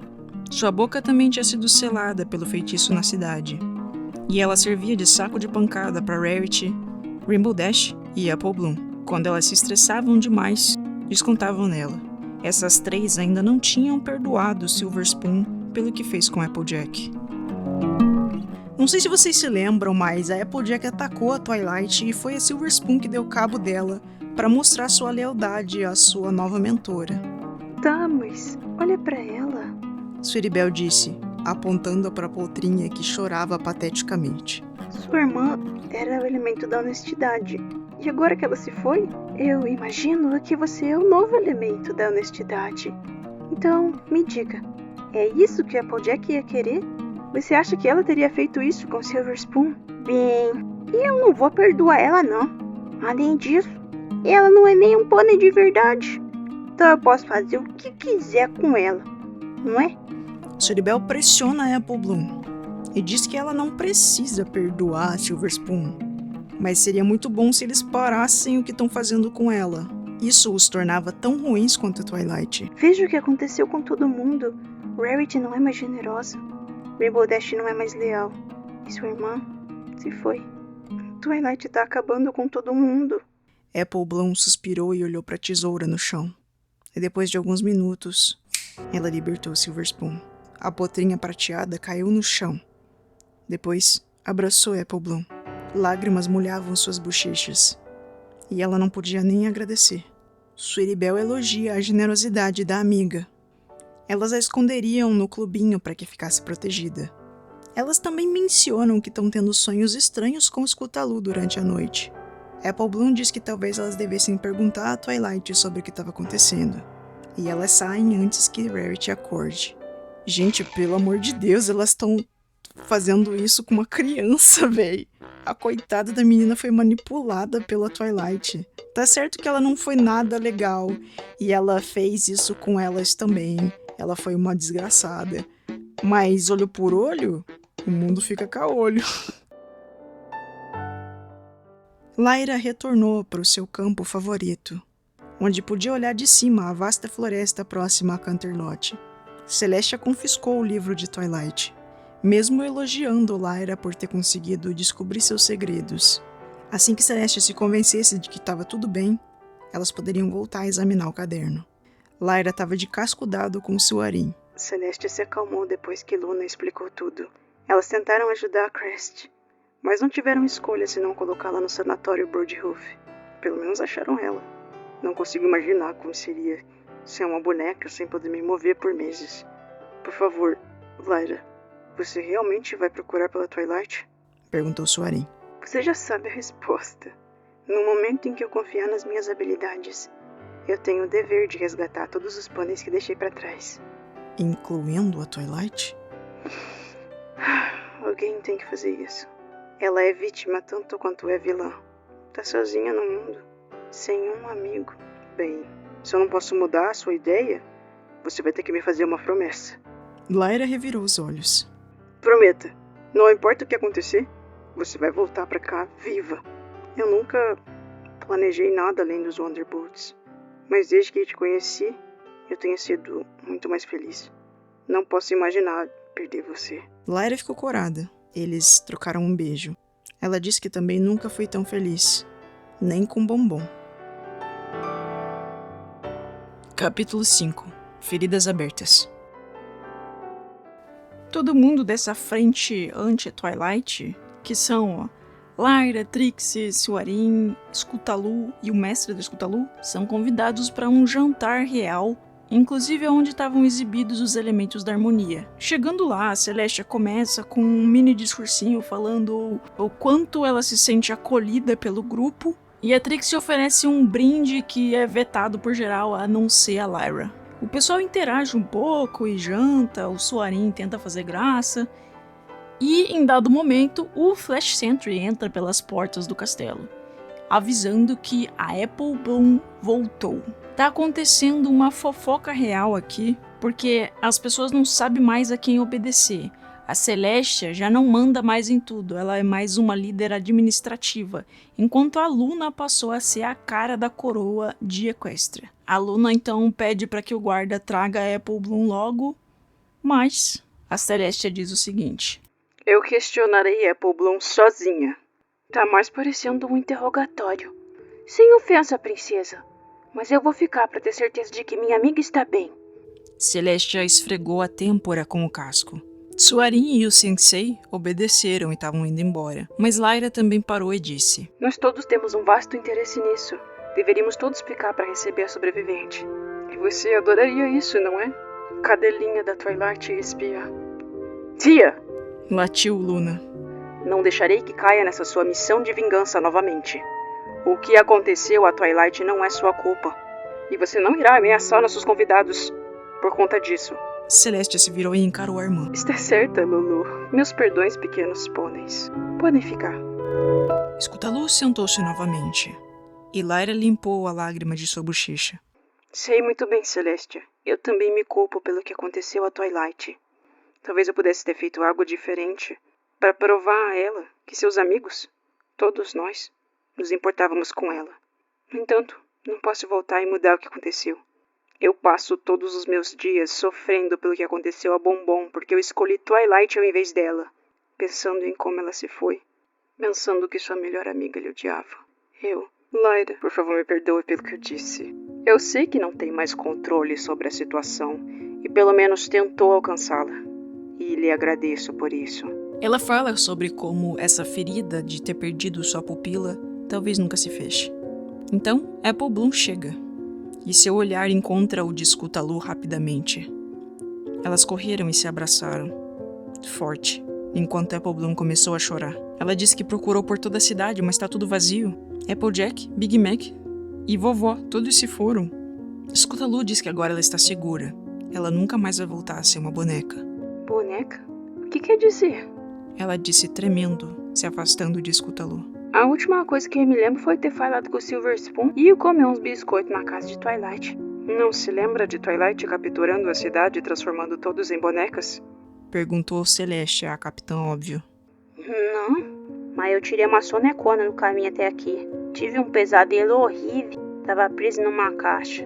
Sua boca também tinha sido selada pelo feitiço na cidade. E ela servia de saco de pancada para Rarity, Rainbow Dash e Apple Bloom. Quando elas se estressavam demais, descontavam nela. Essas 3 ainda não tinham perdoado Silver Spoon pelo que fez com Applejack. Não sei se vocês se lembram, mas a Applejack atacou a Twilight e foi a Silver Spoon que deu cabo dela para mostrar sua lealdade à sua nova mentora. Tá, mas olha pra ela. Sweetie Belle disse, apontando para a poltrinha que chorava pateticamente. Sua irmã era o elemento da honestidade. E agora que ela se foi, eu imagino que você é o novo elemento da honestidade. Então, me diga, é isso que a Applejack ia querer? Você acha que ela teria feito isso com Silver Spoon? Bem, eu não vou perdoar ela não. Além disso, ela não é nem um pônei de verdade. Então eu posso fazer o que quiser com ela, não é? Sweetie Belle pressiona a Apple Bloom e diz que ela não precisa perdoar Silver Spoon. Mas seria muito bom se eles parassem o que estão fazendo com ela. Isso os tornava tão ruins quanto a Twilight. Veja o que aconteceu com todo mundo. Rarity não é mais generosa. Rainbow Dash não é mais leal. E sua irmã se foi. Twilight tá acabando com todo mundo. Apple Bloom suspirou e olhou para a tesoura no chão. E depois de alguns minutos, ela libertou Silver Spoon. A potrinha prateada caiu no chão. Depois, abraçou Apple Bloom. Lágrimas molhavam suas bochechas. E ela não podia nem agradecer. Sweetie Belle elogia a generosidade da amiga. Elas a esconderiam no clubinho para que ficasse protegida. Elas também mencionam que estão tendo sonhos estranhos com Scootaloo durante a noite. Apple Bloom diz que talvez elas devessem perguntar a Twilight sobre o que estava acontecendo. E elas saem antes que Rarity acorde. Gente, pelo amor de Deus, elas estão fazendo isso com uma criança, véi. A coitada da menina foi manipulada pela Twilight. Tá certo que ela não foi nada legal. E ela fez isso com elas também. Ela foi uma desgraçada. Mas olho por olho, o mundo fica caolho. Lyra retornou para o seu campo favorito, onde podia olhar de cima a vasta floresta próxima a Canterlot. Celestia confiscou o livro de Twilight, mesmo elogiando Lyra por ter conseguido descobrir seus segredos. Assim que Celestia se convencesse de que estava tudo bem, elas poderiam voltar a examinar o caderno. Lyra estava de casco dado com Suarim. Celestia se acalmou depois que Luna explicou tudo. Elas tentaram ajudar a Crest, mas não tiveram escolha senão colocá-la no sanatório Birdhoof. Pelo menos acharam ela. Não consigo imaginar como seria ser uma boneca sem poder me mover por meses. Por favor, Lyra, você realmente vai procurar pela Twilight? Perguntou Suarim. Você já sabe a resposta. No momento em que eu confiar nas minhas habilidades, eu tenho o dever de resgatar todos os pôneis que deixei para trás. Incluindo a Twilight? Alguém tem que fazer isso. Ela é vítima tanto quanto é vilã. Tá sozinha no mundo, sem um amigo. Bem, se eu não posso mudar a sua ideia, você vai ter que me fazer uma promessa. Lyra revirou os olhos. Prometa, não importa o que acontecer, você vai voltar pra cá viva. Eu nunca planejei nada além dos Wonderbolts, mas desde que te conheci, eu tenho sido muito mais feliz. Não posso imaginar perder você. Lyra ficou corada. Eles trocaram um beijo. Ela disse que também nunca foi tão feliz. Nem com bombom. Capítulo 5. Feridas abertas. Todo mundo dessa frente anti-Twilight, que são Lyra, Trixie, Suarim, Scootaloo e o mestre do Scootaloo, são convidados para um jantar real, inclusive onde estavam exibidos os elementos da harmonia. Chegando lá, a Celestia começa com um mini discursinho falando o quanto ela se sente acolhida pelo grupo, e a Trixie oferece um brinde que é vetado por geral a não ser a Lyra. O pessoal interage um pouco e janta, o Suarim tenta fazer graça, e em dado momento o Flash Sentry entra pelas portas do castelo, avisando que a Apple Bloom voltou. Tá acontecendo uma fofoca real aqui, porque as pessoas não sabem mais a quem obedecer. A Celestia já não manda mais em tudo, ela é mais uma líder administrativa, enquanto a Luna passou a ser a cara da coroa de Equestria. A Luna então pede para que o guarda traga a Apple Bloom logo, mas a Celestia diz o seguinte: eu questionarei Apple Bloom sozinha. Tá mais parecendo um interrogatório. Sem ofensa, princesa, mas eu vou ficar para ter certeza de que minha amiga está bem. Celestia esfregou a têmpora com o casco. Suarim e o Sensei obedeceram e estavam indo embora, mas Lyra também parou e disse: nós todos temos um vasto interesse nisso. Deveríamos todos ficar para receber a sobrevivente. E você adoraria isso, não é? Cadelinha da Twilight espiar. Tia! Latiu Luna. Não deixarei que caia nessa sua missão de vingança novamente. O que aconteceu a Twilight não é sua culpa. E você não irá ameaçar nossos convidados por conta disso. Celestia se virou e encarou a irmã. Está certa, Lulu. Meus perdões, pequenos pôneis. Podem ficar. Scootaloo sentou-se novamente, e Lyra limpou a lágrima de sua bochecha. Sei muito bem, Celestia. Eu também me culpo pelo que aconteceu a Twilight. Talvez eu pudesse ter feito algo diferente para provar a ela que seus amigos Todos nós nos importávamos com ela. No entanto, não posso voltar e mudar o que aconteceu. Eu passo todos os meus dias sofrendo pelo que aconteceu a Bombom, porque eu escolhi Twilight ao invés dela, pensando em como ela se foi, pensando que sua melhor amiga lhe odiava. Lyra, por favor, me perdoe pelo que eu disse. Eu sei que não tem mais controle sobre a situação, e pelo menos tentou alcançá-la. E lhe agradeço por isso. Ela fala sobre como essa ferida de ter perdido sua pupila talvez nunca se feche. Então, Apple Bloom chega, e seu olhar encontra o de Scutalu rapidamente. Elas correram e se abraçaram, forte, enquanto Apple Bloom começou a chorar. Ela disse que procurou por toda a cidade, mas está tudo vazio. Applejack, Big Mac e vovó, todos se foram. Scutalu diz que agora ela está segura. Ela nunca mais vai voltar a ser uma boneca. Boneca? O que quer dizer? Ela disse tremendo, se afastando de Scutalu. A última coisa que eu me lembro foi ter falado com o Silver Spoon e comer uns biscoitos na casa de Twilight. Não se lembra de Twilight capturando a cidade e transformando todos em bonecas? Perguntou Celeste, a capitã óbvio. Não, mas eu tirei uma sonecona no caminho até aqui. Tive um pesadelo horrível. Tava preso numa caixa.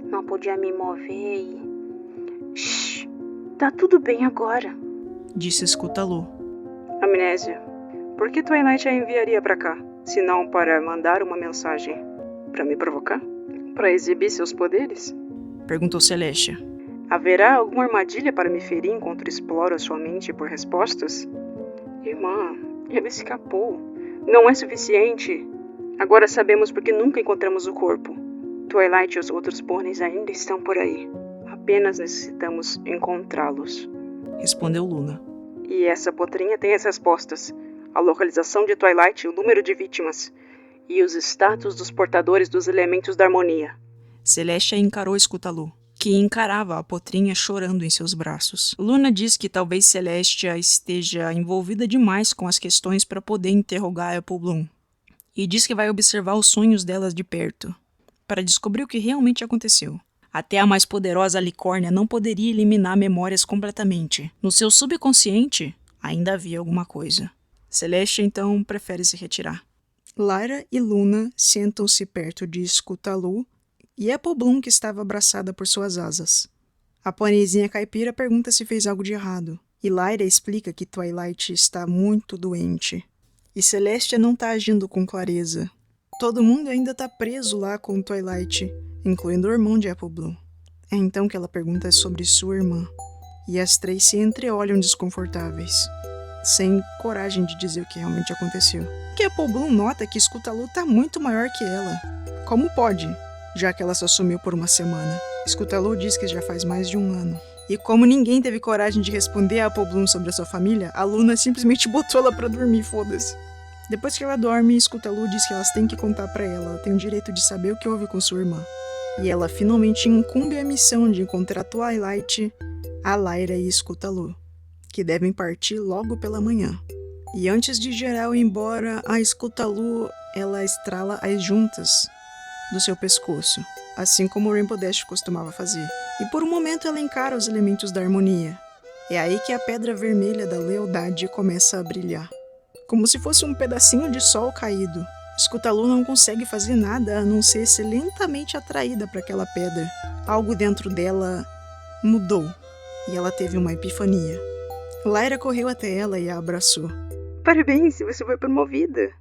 Não podia me mover e... Shhh, tá tudo bem agora, disse Scutalu. Amnésia. Por que Twilight a enviaria pra cá, se não para mandar uma mensagem? Pra me provocar? Pra exibir seus poderes? Perguntou Celeste. Haverá alguma armadilha para me ferir enquanto exploro a sua mente por respostas? Irmã, ele escapou. Não é suficiente. Agora sabemos porque nunca encontramos o corpo. Twilight e os outros pôneis ainda estão por aí. Apenas necessitamos encontrá-los. Respondeu Luna. E essa potrinha tem as respostas. A localização de Twilight, o número de vítimas e os status dos portadores dos elementos da harmonia. Celeste encarou Scutalu, que encarava a potrinha chorando em seus braços. Luna diz que talvez Celestia esteja envolvida demais com as questões para poder interrogar Apple Bloom. E diz que vai observar os sonhos delas de perto, para descobrir o que realmente aconteceu. Até a mais poderosa Alicórnia não poderia eliminar memórias completamente. No seu subconsciente, ainda havia alguma coisa. Celeste, então, prefere se retirar. Lyra e Luna sentam-se perto de Scutalu e Apple Bloom, que estava abraçada por suas asas. A pôneizinha caipira pergunta se fez algo de errado, e Lyra explica que Twilight está muito doente. E Celestia não está agindo com clareza. Todo mundo ainda está preso lá com Twilight, incluindo o irmão de Apple Bloom. É então que ela pergunta sobre sua irmã, e as três se entreolham desconfortáveis, sem coragem de dizer o que realmente aconteceu. Que Apple Bloom nota que Scutalu está muito maior que ela. Como pode, já que ela só sumiu por uma semana? Scutalu diz que já faz mais de um ano. E como ninguém teve coragem de responder a Apple Bloom sobre a sua família, a Luna simplesmente botou ela pra dormir, foda-se. Depois que ela dorme, Scutalu diz que elas têm que contar pra ela tem o direito de saber o que houve com sua irmã. E ela finalmente incumbe a missão de encontrar Twilight, a Lyra e Scutalu, que devem partir logo pela manhã. E antes de geral ir embora, a Scutalu, ela estrala as juntas do seu pescoço, assim como o Rainbow Dash costumava fazer. E por um momento ela encara os elementos da harmonia. É aí que a pedra vermelha da lealdade começa a brilhar, como se fosse um pedacinho de sol caído. Scutalu não consegue fazer nada a não ser ser lentamente atraída para aquela pedra. Algo dentro dela mudou, e ela teve uma epifania. Lyra correu até ela e a abraçou. Parabéns, você foi promovida.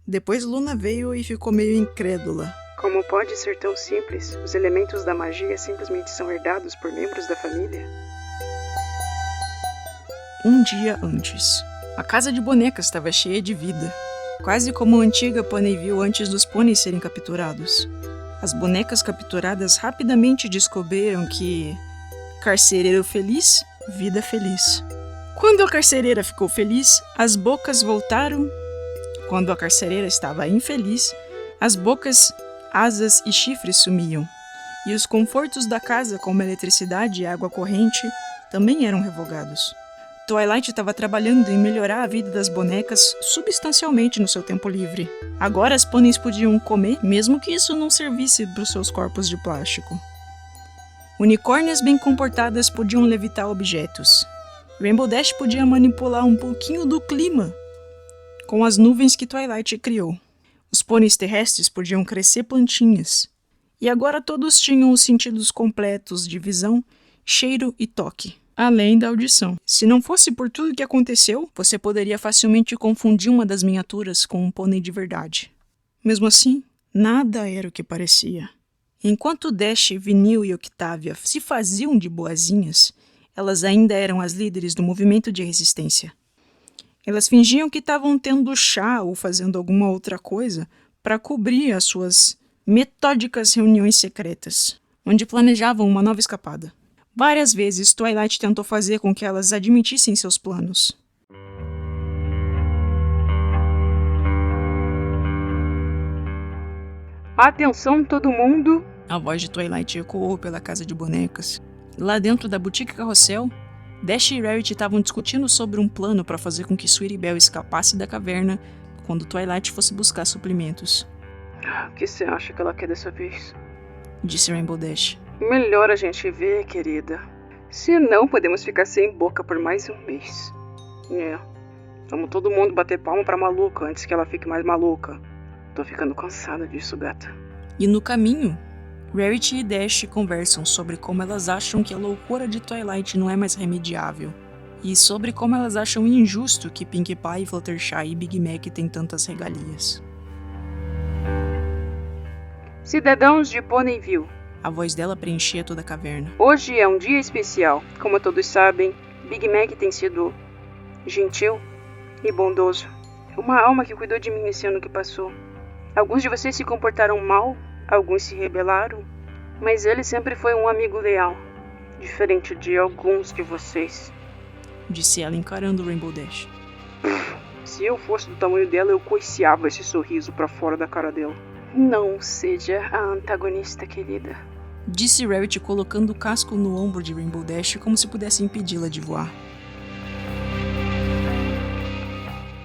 Depois Luna veio e ficou meio incrédula. Como pode ser tão simples? Os elementos da magia simplesmente são herdados por membros da família? Um dia antes, a casa de bonecas estava cheia de vida, quase como a antiga Ponyville antes dos pôneis serem capturados. As bonecas capturadas rapidamente descobriram que carcereiro feliz, vida feliz. Quando a carcereira ficou feliz, as bocas voltaram. Quando a carcereira estava infeliz, as bocas, asas e chifres sumiam. E os confortos da casa, como eletricidade e água corrente, também eram revogados. Twilight estava trabalhando em melhorar a vida das bonecas substancialmente no seu tempo livre. Agora as pôneis podiam comer, mesmo que isso não servisse para os seus corpos de plástico. Unicórnias bem comportadas podiam levitar objetos. Rainbow Dash podia manipular um pouquinho do clima, com as nuvens que Twilight criou. Os pôneis terrestres podiam crescer plantinhas. E agora todos tinham os sentidos completos de visão, cheiro e toque, além da audição. Se não fosse por tudo que aconteceu, você poderia facilmente confundir uma das miniaturas com um pônei de verdade. Mesmo assim, nada era o que parecia. Enquanto Dash, Vinil e Octavia se faziam de boazinhas, elas ainda eram as líderes do movimento de resistência. Elas fingiam que estavam tendo chá ou fazendo alguma outra coisa para cobrir as suas metódicas reuniões secretas, onde planejavam uma nova escapada. Várias vezes, Twilight tentou fazer com que elas admitissem seus planos. Atenção todo mundo! A voz de Twilight ecoou pela casa de bonecas. Lá dentro da boutique Carrossel, Dash e Rarity estavam discutindo sobre um plano para fazer com que Sweetie Belle escapasse da caverna quando Twilight fosse buscar suprimentos. O que você acha que ela quer dessa vez? Disse Rainbow Dash. Melhor a gente ver, querida. Senão podemos ficar sem boca por mais um mês. Vamos todo mundo bater palma pra maluca antes que ela fique mais maluca. Tô ficando cansada disso, gata. E no caminho, Rarity e Dash conversam sobre como elas acham que a loucura de Twilight não é mais remediável. E sobre como elas acham injusto que Pinkie Pie, Fluttershy e Big Mac têm tantas regalias. Cidadãos de Ponyville. A voz dela preenchia toda a caverna. Hoje é um dia especial. Como todos sabem, Big Mac tem sido gentil e bondoso. Uma alma que cuidou de mim nesse ano que passou. Alguns de vocês se comportaram mal, alguns se rebelaram, mas ele sempre foi um amigo leal, diferente de alguns de vocês. Disse ela encarando Rainbow Dash. Se eu fosse do tamanho dela, eu coiceava esse sorriso pra fora da cara dela. Não seja a antagonista, querida. Disse Rarity colocando o casco no ombro de Rainbow Dash como se pudesse impedi-la de voar.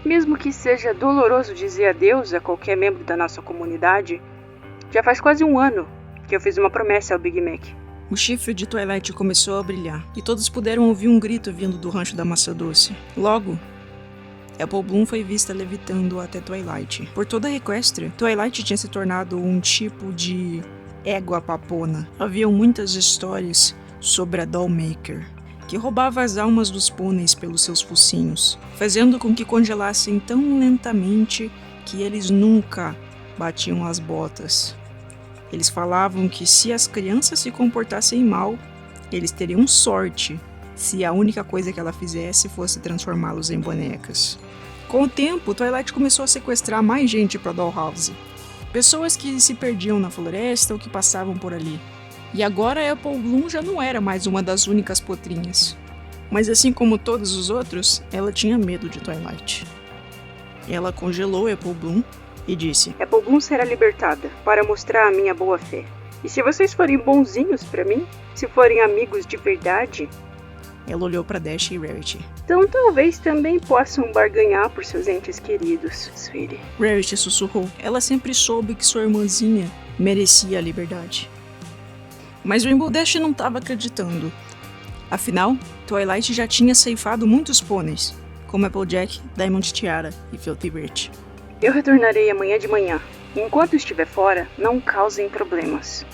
Mesmo que seja doloroso dizer adeus a qualquer membro da nossa comunidade, já faz quase um ano que eu fiz uma promessa ao Big Mac. O chifre de Twilight começou a brilhar, e todos puderam ouvir um grito vindo do rancho da maçã doce. Logo, Apple Bloom foi vista levitando até Twilight. Por toda a Equestria, Twilight tinha se tornado um tipo de égua papona. Haviam muitas histórias sobre a Dollmaker, que roubava as almas dos pôneis pelos seus focinhos, fazendo com que congelassem tão lentamente que eles nunca batiam as botas. Eles falavam que se as crianças se comportassem mal, eles teriam sorte se a única coisa que ela fizesse fosse transformá-los em bonecas. Com o tempo, Twilight começou a sequestrar mais gente para Dollhouse. Pessoas que se perdiam na floresta ou que passavam por ali. E agora Apple Bloom já não era mais uma das únicas potrinhas. Mas assim como todos os outros, ela tinha medo de Twilight. Ela congelou Apple Bloom e disse: Apple Bloom será libertada para mostrar a minha boa fé. E se vocês forem bonzinhos para mim, se forem amigos de verdade... Ela olhou para Dash e Rarity. Então talvez também possam barganhar por seus entes queridos, Sweetie. Rarity sussurrou. Ela sempre soube que sua irmãzinha merecia a liberdade. Mas Rainbow Dash não estava acreditando. Afinal, Twilight já tinha ceifado muitos pôneis, como Applejack, Diamond Tiara e Filthy Rich. Eu retornarei amanhã de manhã. Enquanto estiver fora, não causem problemas.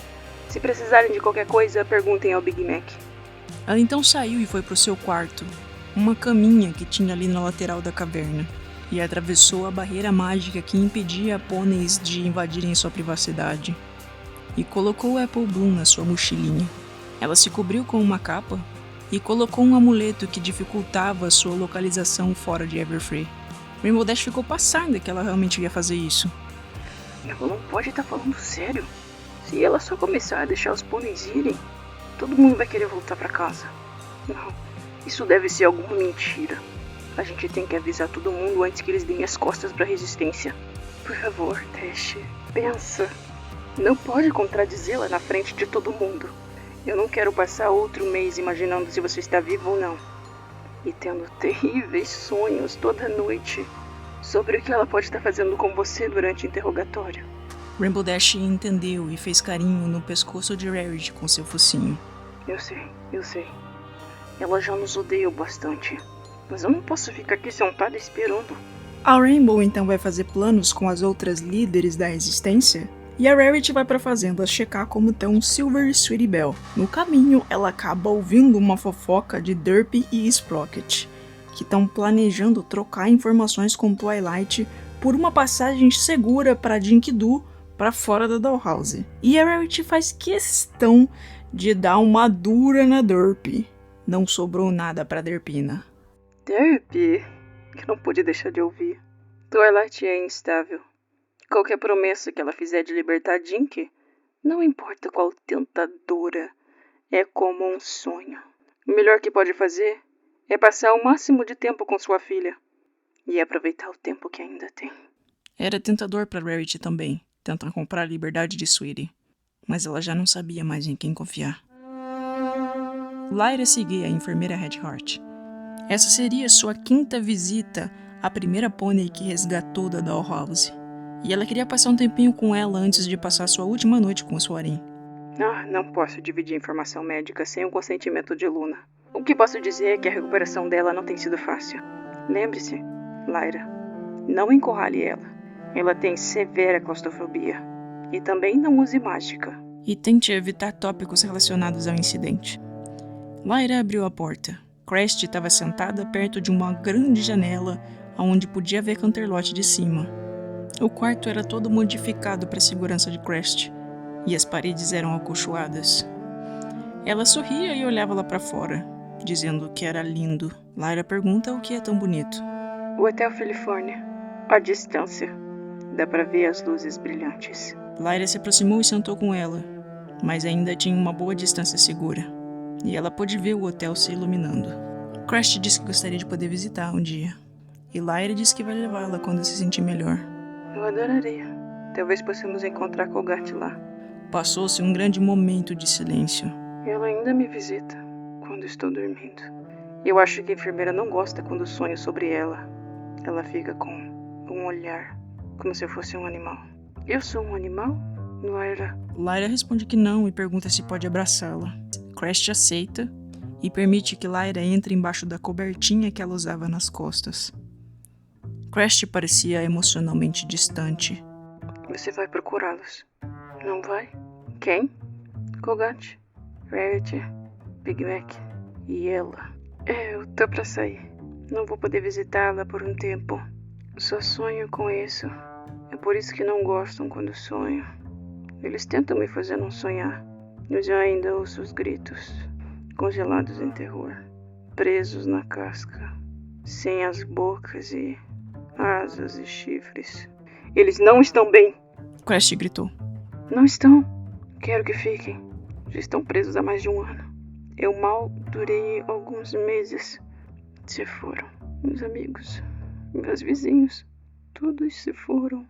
Se precisarem de qualquer coisa, perguntem ao Big Mac. Ela então saiu e foi para o seu quarto, uma caminha que tinha ali na lateral da caverna, e atravessou a barreira mágica que impedia pôneis de invadirem sua privacidade, e colocou Apple Bloom na sua mochilinha. Ela se cobriu com uma capa e colocou um amuleto que dificultava sua localização fora de Everfree. Rainbow Dash ficou passada que ela realmente ia fazer isso. Ela não pode estar falando sério. Se ela só começar a deixar os pôneis irem, todo mundo vai querer voltar pra casa. Não, isso deve ser alguma mentira. A gente tem que avisar todo mundo antes que eles deem as costas pra resistência. Por favor, Dash, pensa. Não pode contradizê-la na frente de todo mundo. Eu não quero passar outro mês imaginando se você está vivo ou não. E tendo terríveis sonhos toda noite sobre o que ela pode estar fazendo com você durante o interrogatório. Rainbow Dash entendeu e fez carinho no pescoço de Rarity com seu focinho. Eu sei. Ela já nos odeia bastante. Mas eu não posso ficar aqui sentada esperando. A Rainbow então vai fazer planos com as outras líderes da resistência, e a Rarity vai pra fazenda checar como estão Silver e Sweetie Belle. No caminho, ela acaba ouvindo uma fofoca de Derpy e Sprocket, que estão planejando trocar informações com Twilight por uma passagem segura para Jinkidu para fora da Dollhouse. E a Rarity faz questão de dar uma dura na Derpy. Não sobrou nada para Derpina. Derpy, que não pude deixar de ouvir. Twilight é instável. Qualquer promessa que ela fizer de libertar Jink, não importa qual tentadora, é como um sonho. O melhor que pode fazer é passar o máximo de tempo com sua filha e aproveitar o tempo que ainda tem. Era tentador para Rarity também, tentar comprar a liberdade de Sweetie, mas ela já não sabia mais em quem confiar. Lyra seguia a enfermeira Redheart. Essa seria sua 5ª visita à primeira pônei que resgatou da Dollhouse, e ela queria passar um tempinho com ela antes de passar sua última noite com o Soarin. Não posso dividir informação médica sem o consentimento de Luna. O que posso dizer é que a recuperação dela não tem sido fácil. Lembre-se, Lyra, não encurrale ela. Ela tem severa claustrofobia. E também não use mágica. E tente evitar tópicos relacionados ao incidente. Lyra abriu a porta. Crest estava sentada perto de uma grande janela onde podia ver Canterlot de cima. O quarto era todo modificado para a segurança de Crest, e as paredes eram acolchoadas. Ela sorria e olhava lá para fora, dizendo que era lindo. Lyra pergunta o que é tão bonito. O Hotel California. À distância. Dá para ver as luzes brilhantes. Lyra se aproximou e sentou com ela, mas ainda tinha uma boa distância segura, e ela pôde ver o hotel se iluminando. Crest disse que gostaria de poder visitar um dia, e Lyra disse que vai levá-la quando se sentir melhor. Eu adoraria. Talvez possamos encontrar Colgate lá. Passou-se um grande momento de silêncio. Ela ainda me visita quando estou dormindo. Eu acho que a enfermeira não gosta quando sonho sobre ela. Ela fica com um olhar, como se eu fosse um animal. Eu sou um animal, Lyra? Lyra responde que não e pergunta se pode abraçá-la. Crest aceita e permite que Lyra entre embaixo da cobertinha que ela usava nas costas. Crest parecia emocionalmente distante. Você vai procurá-los, não vai? Quem? Colgate, Rarity, Big Mac e ela. Eu tô pra sair. Não vou poder visitá-la por um tempo. Só sonho com isso. É por isso que não gostam quando sonho. Eles tentam me fazer não sonhar. Mas eu ainda ouço os gritos, congelados em terror, presos na casca, sem as bocas e asas e chifres. Eles não estão bem! Crest gritou. Não estão. Quero que fiquem. Já estão presos há mais de um ano. Eu mal durei alguns meses. Se foram. Meus amigos, meus vizinhos, todos se foram.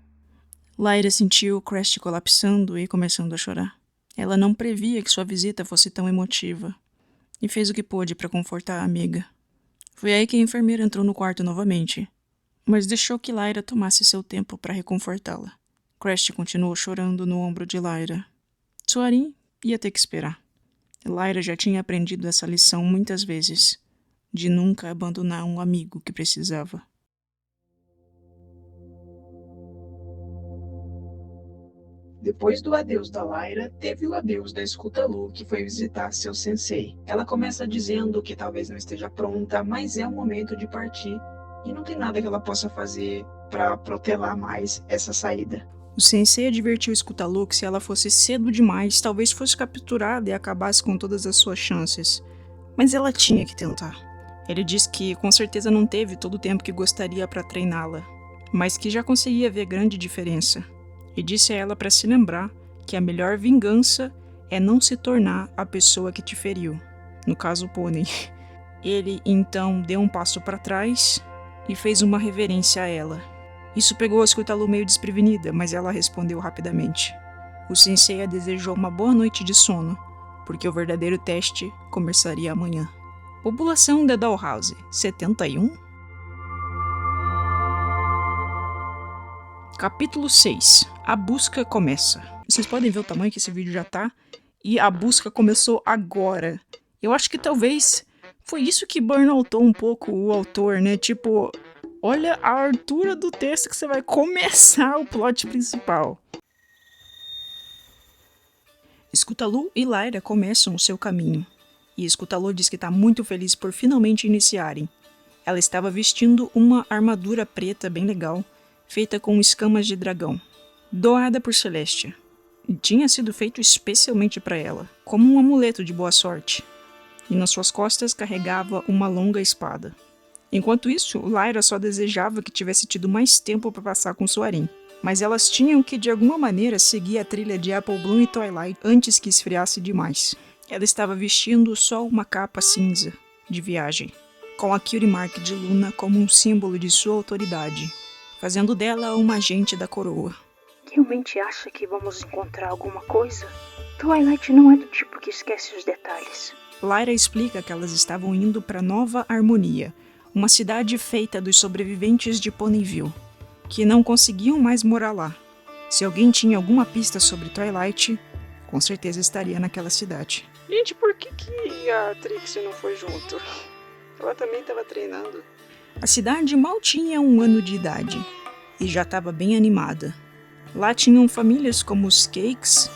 Lyra sentiu Crest colapsando e começando a chorar. Ela não previa que sua visita fosse tão emotiva, e fez o que pôde para confortar a amiga. Foi aí que a enfermeira entrou no quarto novamente, mas deixou que Lyra tomasse seu tempo para reconfortá-la. Crest continuou chorando no ombro de Lyra. Soarin ia ter que esperar. Lyra já tinha aprendido essa lição muitas vezes, de nunca abandonar um amigo que precisava. Depois do adeus da Lyra, teve o adeus da Scutalu, que foi visitar seu sensei. Ela começa dizendo que talvez não esteja pronta, mas é o momento de partir e não tem nada que ela possa fazer para protelar mais essa saída. O sensei advertiu Scutalu que se ela fosse cedo demais, talvez fosse capturada e acabasse com todas as suas chances. Mas ela tinha que tentar. Ele disse que com certeza não teve todo o tempo que gostaria para treiná-la, mas que já conseguia ver grande diferença. E disse a ela para se lembrar que a melhor vingança é não se tornar a pessoa que te feriu. No caso, o pônei. Ele, então, deu um passo para trás e fez uma reverência a ela. Isso pegou a Scutalu meio desprevenida, mas ela respondeu rapidamente. O sensei a desejou uma boa noite de sono, porque o verdadeiro teste começaria amanhã. População da Dollhouse, 71? Capítulo 6. A busca começa. Vocês podem ver o tamanho que esse vídeo já tá, e a busca começou agora. Eu acho que talvez foi isso que burnoutou um pouco o autor, né? Tipo, Olha a altura do texto que você vai começar o plot principal. Scutalu e Lyra começam o seu caminho. E Scutalu diz que está muito feliz por finalmente iniciarem. Ela estava vestindo uma armadura preta bem legal, feita com escamas de dragão, doada por Celestia. E tinha sido feito especialmente para ela, como um amuleto de boa sorte. E nas suas costas carregava uma longa espada. Enquanto isso, Lyra só desejava que tivesse tido mais tempo para passar com Soarin. Mas elas tinham que, de alguma maneira, seguir a trilha de Apple Bloom e Twilight antes que esfriasse demais. Ela estava vestindo só uma capa cinza de viagem, com a Cutie Mark de Luna como um símbolo de sua autoridade, fazendo dela uma agente da coroa. Realmente acha que vamos encontrar alguma coisa? Twilight não é do tipo que esquece os detalhes. Lyra explica que elas estavam indo para Nova Harmonia, uma cidade feita dos sobreviventes de Ponyville, que não conseguiam mais morar lá. Se alguém tinha alguma pista sobre Twilight, com certeza estaria naquela cidade. Gente, por que a Trixie não foi junto? Ela também estava treinando. A cidade mal tinha 1 ano de idade e já estava bem animada. Lá tinham famílias como os Cakes,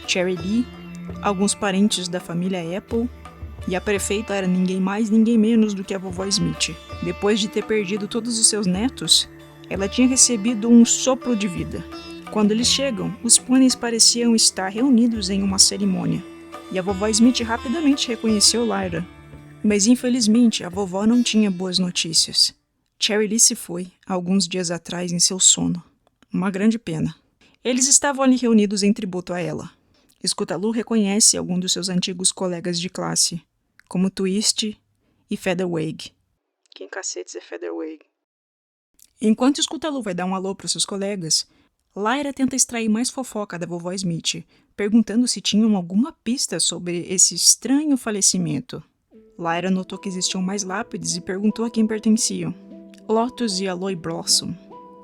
Cherry Lee, alguns parentes da família Apple, e a prefeita era ninguém mais, ninguém menos do que a vovó Smith. Depois de ter perdido todos os seus netos, ela tinha recebido um sopro de vida. Quando eles chegam, os pôneis pareciam estar reunidos em uma cerimônia, e a vovó Smith rapidamente reconheceu Lyra. Mas infelizmente a vovó não tinha boas notícias. Cherry Lee se foi, alguns dias atrás, em seu sono. Uma grande pena. Eles estavam ali reunidos em tributo a ela. Scutalu reconhece alguns dos seus antigos colegas de classe, como Twist e Featherweight. Quem cacetes é Featherweight? Enquanto Scutalu vai dar um alô para seus colegas, Lyra tenta extrair mais fofoca da vovó Smith, perguntando se tinham alguma pista sobre esse estranho falecimento. Lyra notou que existiam mais lápides e perguntou a quem pertenciam. Lotus e Aloy Blossom,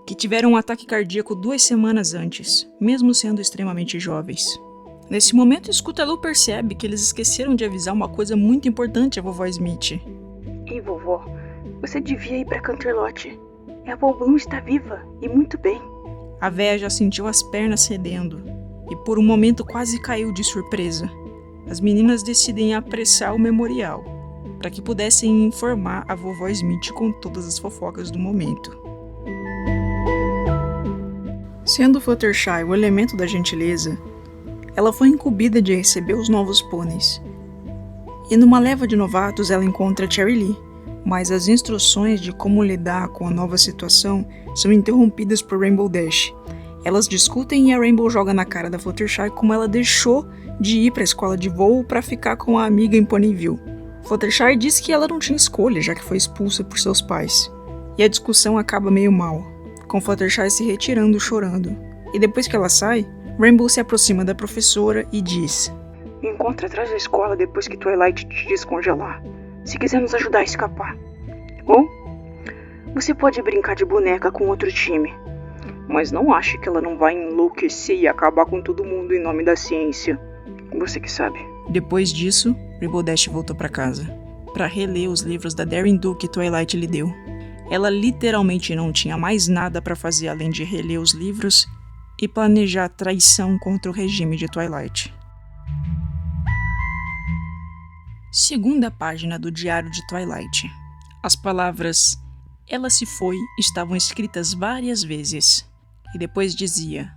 que tiveram um ataque cardíaco 2 semanas antes, mesmo sendo extremamente jovens. Nesse momento, Scutalu percebe que eles esqueceram de avisar uma coisa muito importante à vovó Smith. Ei, vovó, você devia ir pra Canterlot. Apple Bloom está viva, e muito bem. A véia já sentiu as pernas cedendo, e por um momento quase caiu de surpresa. As meninas decidem apressar o memorial, para que pudessem informar a vovó Smith com todas as fofocas do momento. Sendo Fluttershy o elemento da gentileza, ela foi incumbida de receber os novos pôneis. E numa leva de novatos ela encontra Cherry Lee, mas as instruções de como lidar com a nova situação são interrompidas por Rainbow Dash. Elas discutem e a Rainbow joga na cara da Fluttershy como ela deixou de ir para a escola de voo para ficar com a amiga em Ponyville. Fluttershy diz que ela não tinha escolha, já que foi expulsa por seus pais. E a discussão acaba meio mal, com Fluttershy se retirando chorando. E depois que ela sai, Rainbow se aproxima da professora e diz: Me encontre atrás da escola depois que Twilight te descongelar, se quiser nos ajudar a escapar. Ou você pode brincar de boneca com outro time, mas não ache que ela não vai enlouquecer e acabar com todo mundo em nome da ciência. Você que sabe. Depois disso, Rainbow Dash voltou para casa, para reler os livros da Daring Do que Twilight lhe deu. Ela literalmente não tinha mais nada para fazer além de reler os livros e planejar a traição contra o regime de Twilight. Segunda página do Diário de Twilight. As palavras "ela se foi" estavam escritas várias vezes, e depois dizia: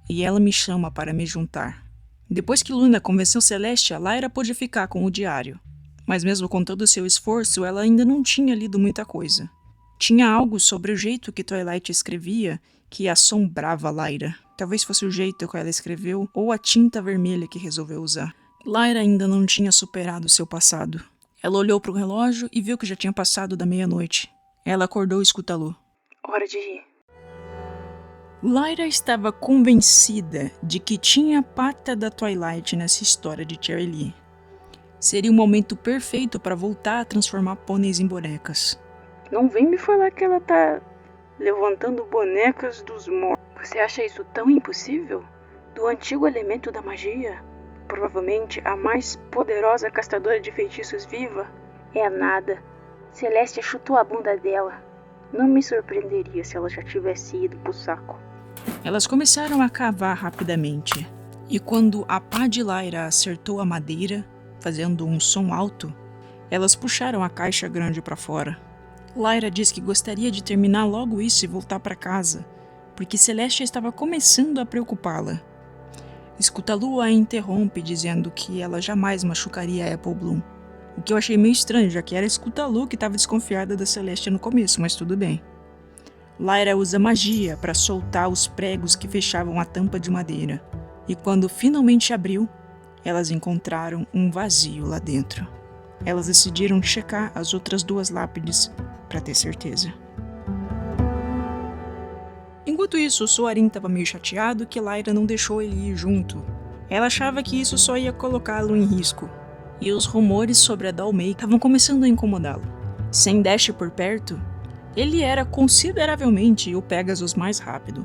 "e ela me chama para me juntar". Depois que Luna convenceu Celestia, Lyra pôde ficar com o diário, mas mesmo com todo o seu esforço, ela ainda não tinha lido muita coisa. Tinha algo sobre o jeito que Twilight escrevia que assombrava Lyra. Talvez fosse o jeito que ela escreveu ou a tinta vermelha que resolveu usar. Lyra ainda não tinha superado seu passado. Ela olhou para o relógio e viu que já tinha passado da meia-noite. Ela acordou Scutalu. Hora de ir. Lyra estava convencida de que tinha pata da Twilight nessa história de Cherry Lee. Seria o momento perfeito para voltar a transformar pôneis em bonecas. Não vem me falar que ela tá levantando bonecas dos mortos. Você acha isso tão impossível? Do antigo elemento da magia? Provavelmente a mais poderosa castadora de feitiços viva? É nada. Celestia chutou a bunda dela. Não me surpreenderia se ela já tivesse ido pro saco. Elas começaram a cavar rapidamente, e quando a pá de Lyra acertou a madeira, fazendo um som alto, elas puxaram a caixa grande para fora. Lyra disse que gostaria de terminar logo isso e voltar para casa, porque Celestia estava começando a preocupá-la. Scutalu a interrompe dizendo que ela jamais machucaria Apple Bloom, o que eu achei meio estranho, já que era Scutalu que estava desconfiada da Celestia no começo, mas tudo bem. Lyra usa magia para soltar os pregos que fechavam a tampa de madeira, e quando finalmente abriu, elas encontraram um vazio lá dentro. Elas decidiram checar as outras 2 lápides para ter certeza. Enquanto isso, o Soarin estava meio chateado que Lyra não deixou ele ir junto. Ela achava que isso só ia colocá-lo em risco, e os rumores sobre a Dalmei estavam começando a incomodá-lo. Sem Dash por perto, ele era consideravelmente o Pegasus mais rápido.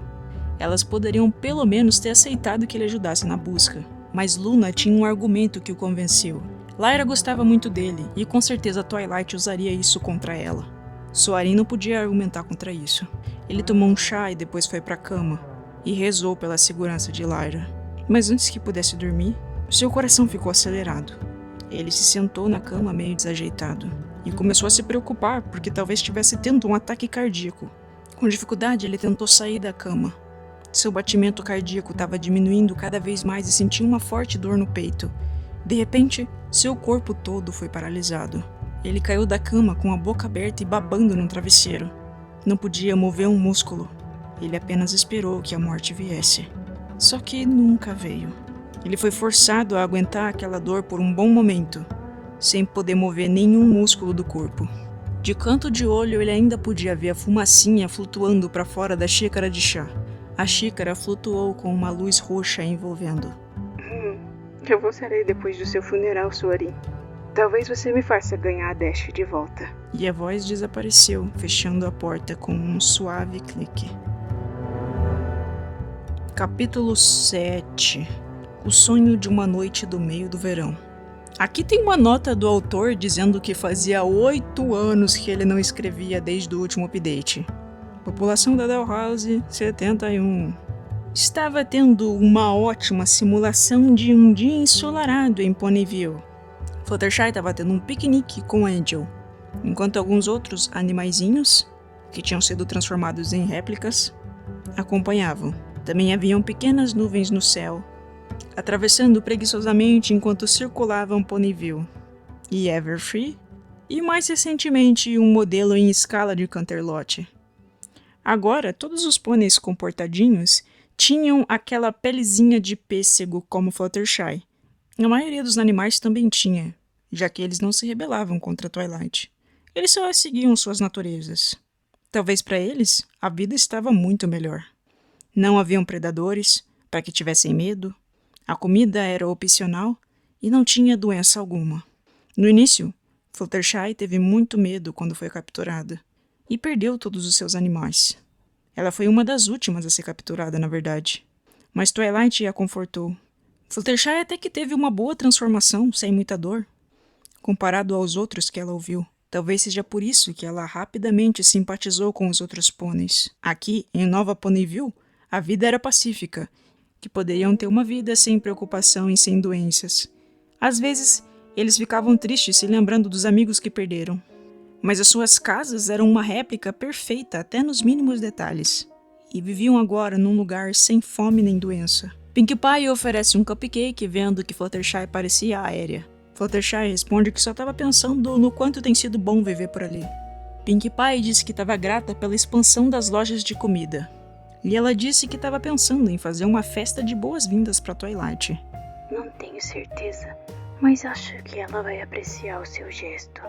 Elas poderiam pelo menos ter aceitado que ele ajudasse na busca, mas Luna tinha um argumento que o convenceu. Lyra gostava muito dele, e com certeza Twilight usaria isso contra ela. Soarin não podia argumentar contra isso. Ele tomou um chá e depois foi para a cama, e rezou pela segurança de Lyra. Mas antes que pudesse dormir, seu coração ficou acelerado. Ele se sentou na cama meio desajeitado, e começou a se preocupar porque talvez estivesse tendo um ataque cardíaco. Com dificuldade, ele tentou sair da cama. Seu batimento cardíaco estava diminuindo cada vez mais e sentia uma forte dor no peito. De repente, seu corpo todo foi paralisado. Ele caiu da cama com a boca aberta e babando no travesseiro. Não podia mover um músculo. Ele apenas esperou que a morte viesse. Só que nunca veio. Ele foi forçado a aguentar aquela dor por um bom momento, sem poder mover nenhum músculo do corpo. De canto de olho, ele ainda podia ver a fumacinha flutuando para fora da xícara de chá. A xícara flutuou com uma luz roxa envolvendo. Eu voltarei depois do seu funeral, Soarin. Talvez você me faça ganhar a Dash de volta. E a voz desapareceu, fechando a porta com um suave clique. Capítulo 7. O sonho de uma noite do meio do verão. Aqui tem uma nota do autor dizendo que fazia 8 anos que ele não escrevia desde o último update. População da Dalhouse, 71. Estava tendo uma ótima simulação de um dia ensolarado em Ponyville. Fluttershy estava tendo um piquenique com Angel, enquanto alguns outros animaizinhos, que tinham sido transformados em réplicas, acompanhavam. Também haviam pequenas nuvens no céu, atravessando preguiçosamente enquanto circulavam Ponyville e Everfree, e mais recentemente um modelo em escala de Canterlot. Agora, todos os pôneis comportadinhos tinham aquela pelezinha de pêssego como Fluttershy. A maioria dos animais também tinha, já que eles não se rebelavam contra Twilight. Eles só seguiam suas naturezas. Talvez para eles, a vida estava muito melhor. Não haviam predadores, para que tivessem medo, a comida era opcional e não tinha doença alguma. No início, Fluttershy teve muito medo quando foi capturada, e perdeu todos os seus animais. Ela foi uma das últimas a ser capturada, na verdade. Mas Twilight a confortou. Fluttershy até que teve uma boa transformação, sem muita dor, comparado aos outros que ela ouviu. Talvez seja por isso que ela rapidamente simpatizou com os outros pôneis. Aqui, em Nova Ponyville, a vida era pacífica, que poderiam ter uma vida sem preocupação e sem doenças. Às vezes, eles ficavam tristes se lembrando dos amigos que perderam. Mas as suas casas eram uma réplica perfeita até nos mínimos detalhes. E viviam agora num lugar sem fome nem doença. Pinkie Pie oferece um cupcake vendo que Fluttershy parecia aérea. Fluttershy responde que só estava pensando no quanto tem sido bom viver por ali. Pinkie Pie disse que estava grata pela expansão das lojas de comida. E ela disse que estava pensando em fazer uma festa de boas-vindas para Twilight. Não tenho certeza, mas acho que ela vai apreciar o seu gesto.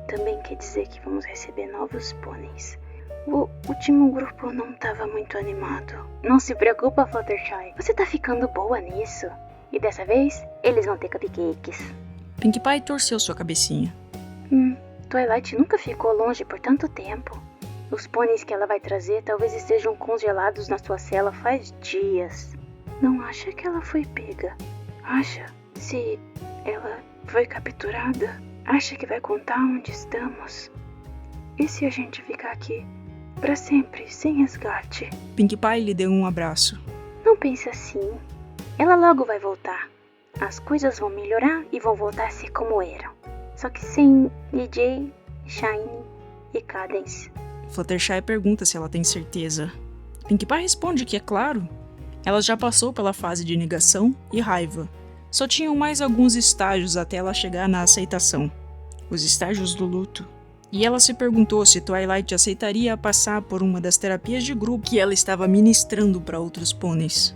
Também quer dizer que vamos receber novos pôneis. O último grupo não estava muito animado. Não se preocupa, Fluttershy. Você tá ficando boa nisso. E dessa vez, eles vão ter cupcakes. Pinkie Pie torceu sua cabecinha. Twilight nunca ficou longe por tanto tempo. Os pôneis que ela vai trazer talvez estejam congelados na sua cela faz dias. Não acha que ela foi pega? Acha? Se ela foi capturada, acha que vai contar onde estamos? E se a gente ficar aqui, Pra sempre, sem resgate. Pinkie Pie lhe deu um abraço. Não pense assim. Ela logo vai voltar. As coisas vão melhorar e vão voltar a ser como eram. Só que sem DJ, Shine e Cadence. Fluttershy pergunta se ela tem certeza. Pinkie Pie responde que é claro. Ela já passou pela fase de negação e raiva. Só tinham mais alguns estágios até ela chegar na aceitação. Os estágios do luto. E ela se perguntou se Twilight aceitaria passar por uma das terapias de grupo que ela estava ministrando para outros pôneis.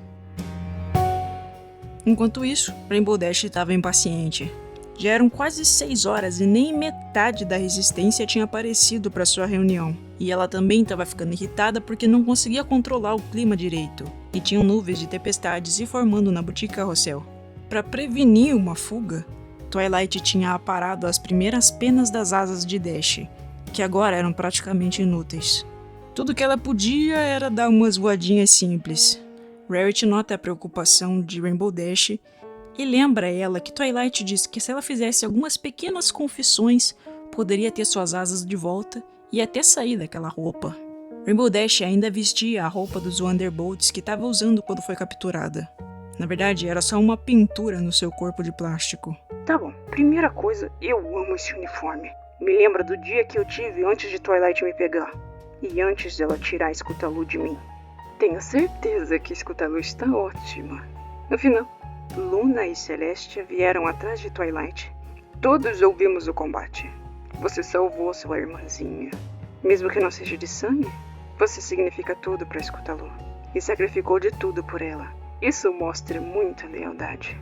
Enquanto isso, Rainbow Dash estava impaciente. Já eram quase 6 horas e nem metade da resistência tinha aparecido para sua reunião. E ela também estava ficando irritada porque não conseguia controlar o clima direito. E tinham nuvens de tempestades se formando na boutique Carrossel. Para prevenir uma fuga, Twilight tinha aparado as primeiras penas das asas de Dash, que agora eram praticamente inúteis. Tudo que ela podia era dar umas voadinhas simples. Rarity nota a preocupação de Rainbow Dash e lembra ela que Twilight disse que se ela fizesse algumas pequenas confissões, poderia ter suas asas de volta e até sair daquela roupa. Rainbow Dash ainda vestia a roupa dos Wonderbolts que estava usando quando foi capturada. Na verdade, era só uma pintura no seu corpo de plástico. Tá bom, primeira coisa, eu amo esse uniforme. Me lembra do dia que eu tive antes de Twilight me pegar. E antes dela tirar a Scutalu de mim. Tenho certeza que Scutalu está ótima. No final, Luna e Celestia vieram atrás de Twilight. Todos ouvimos o combate. Você salvou sua irmãzinha. Mesmo que não seja de sangue, você significa tudo para Scutalu. E sacrificou de tudo por ela. Isso mostra muita lealdade.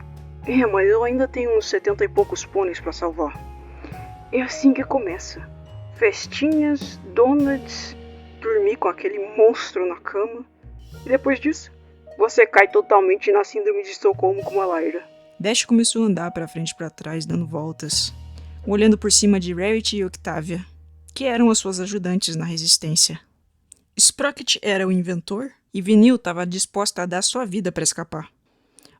Mas eu ainda tenho uns 70 e poucos pôneis para salvar. É assim que começa. Festinhas, donuts, dormir com aquele monstro na cama. E depois disso, você cai totalmente na síndrome de Estocolmo como a Lyra. Dash começou a andar para frente e para trás, dando voltas, olhando por cima de Rarity e Octavia, que eram as suas ajudantes na resistência. Sprocket era o inventor e Vinil estava disposta a dar sua vida para escapar.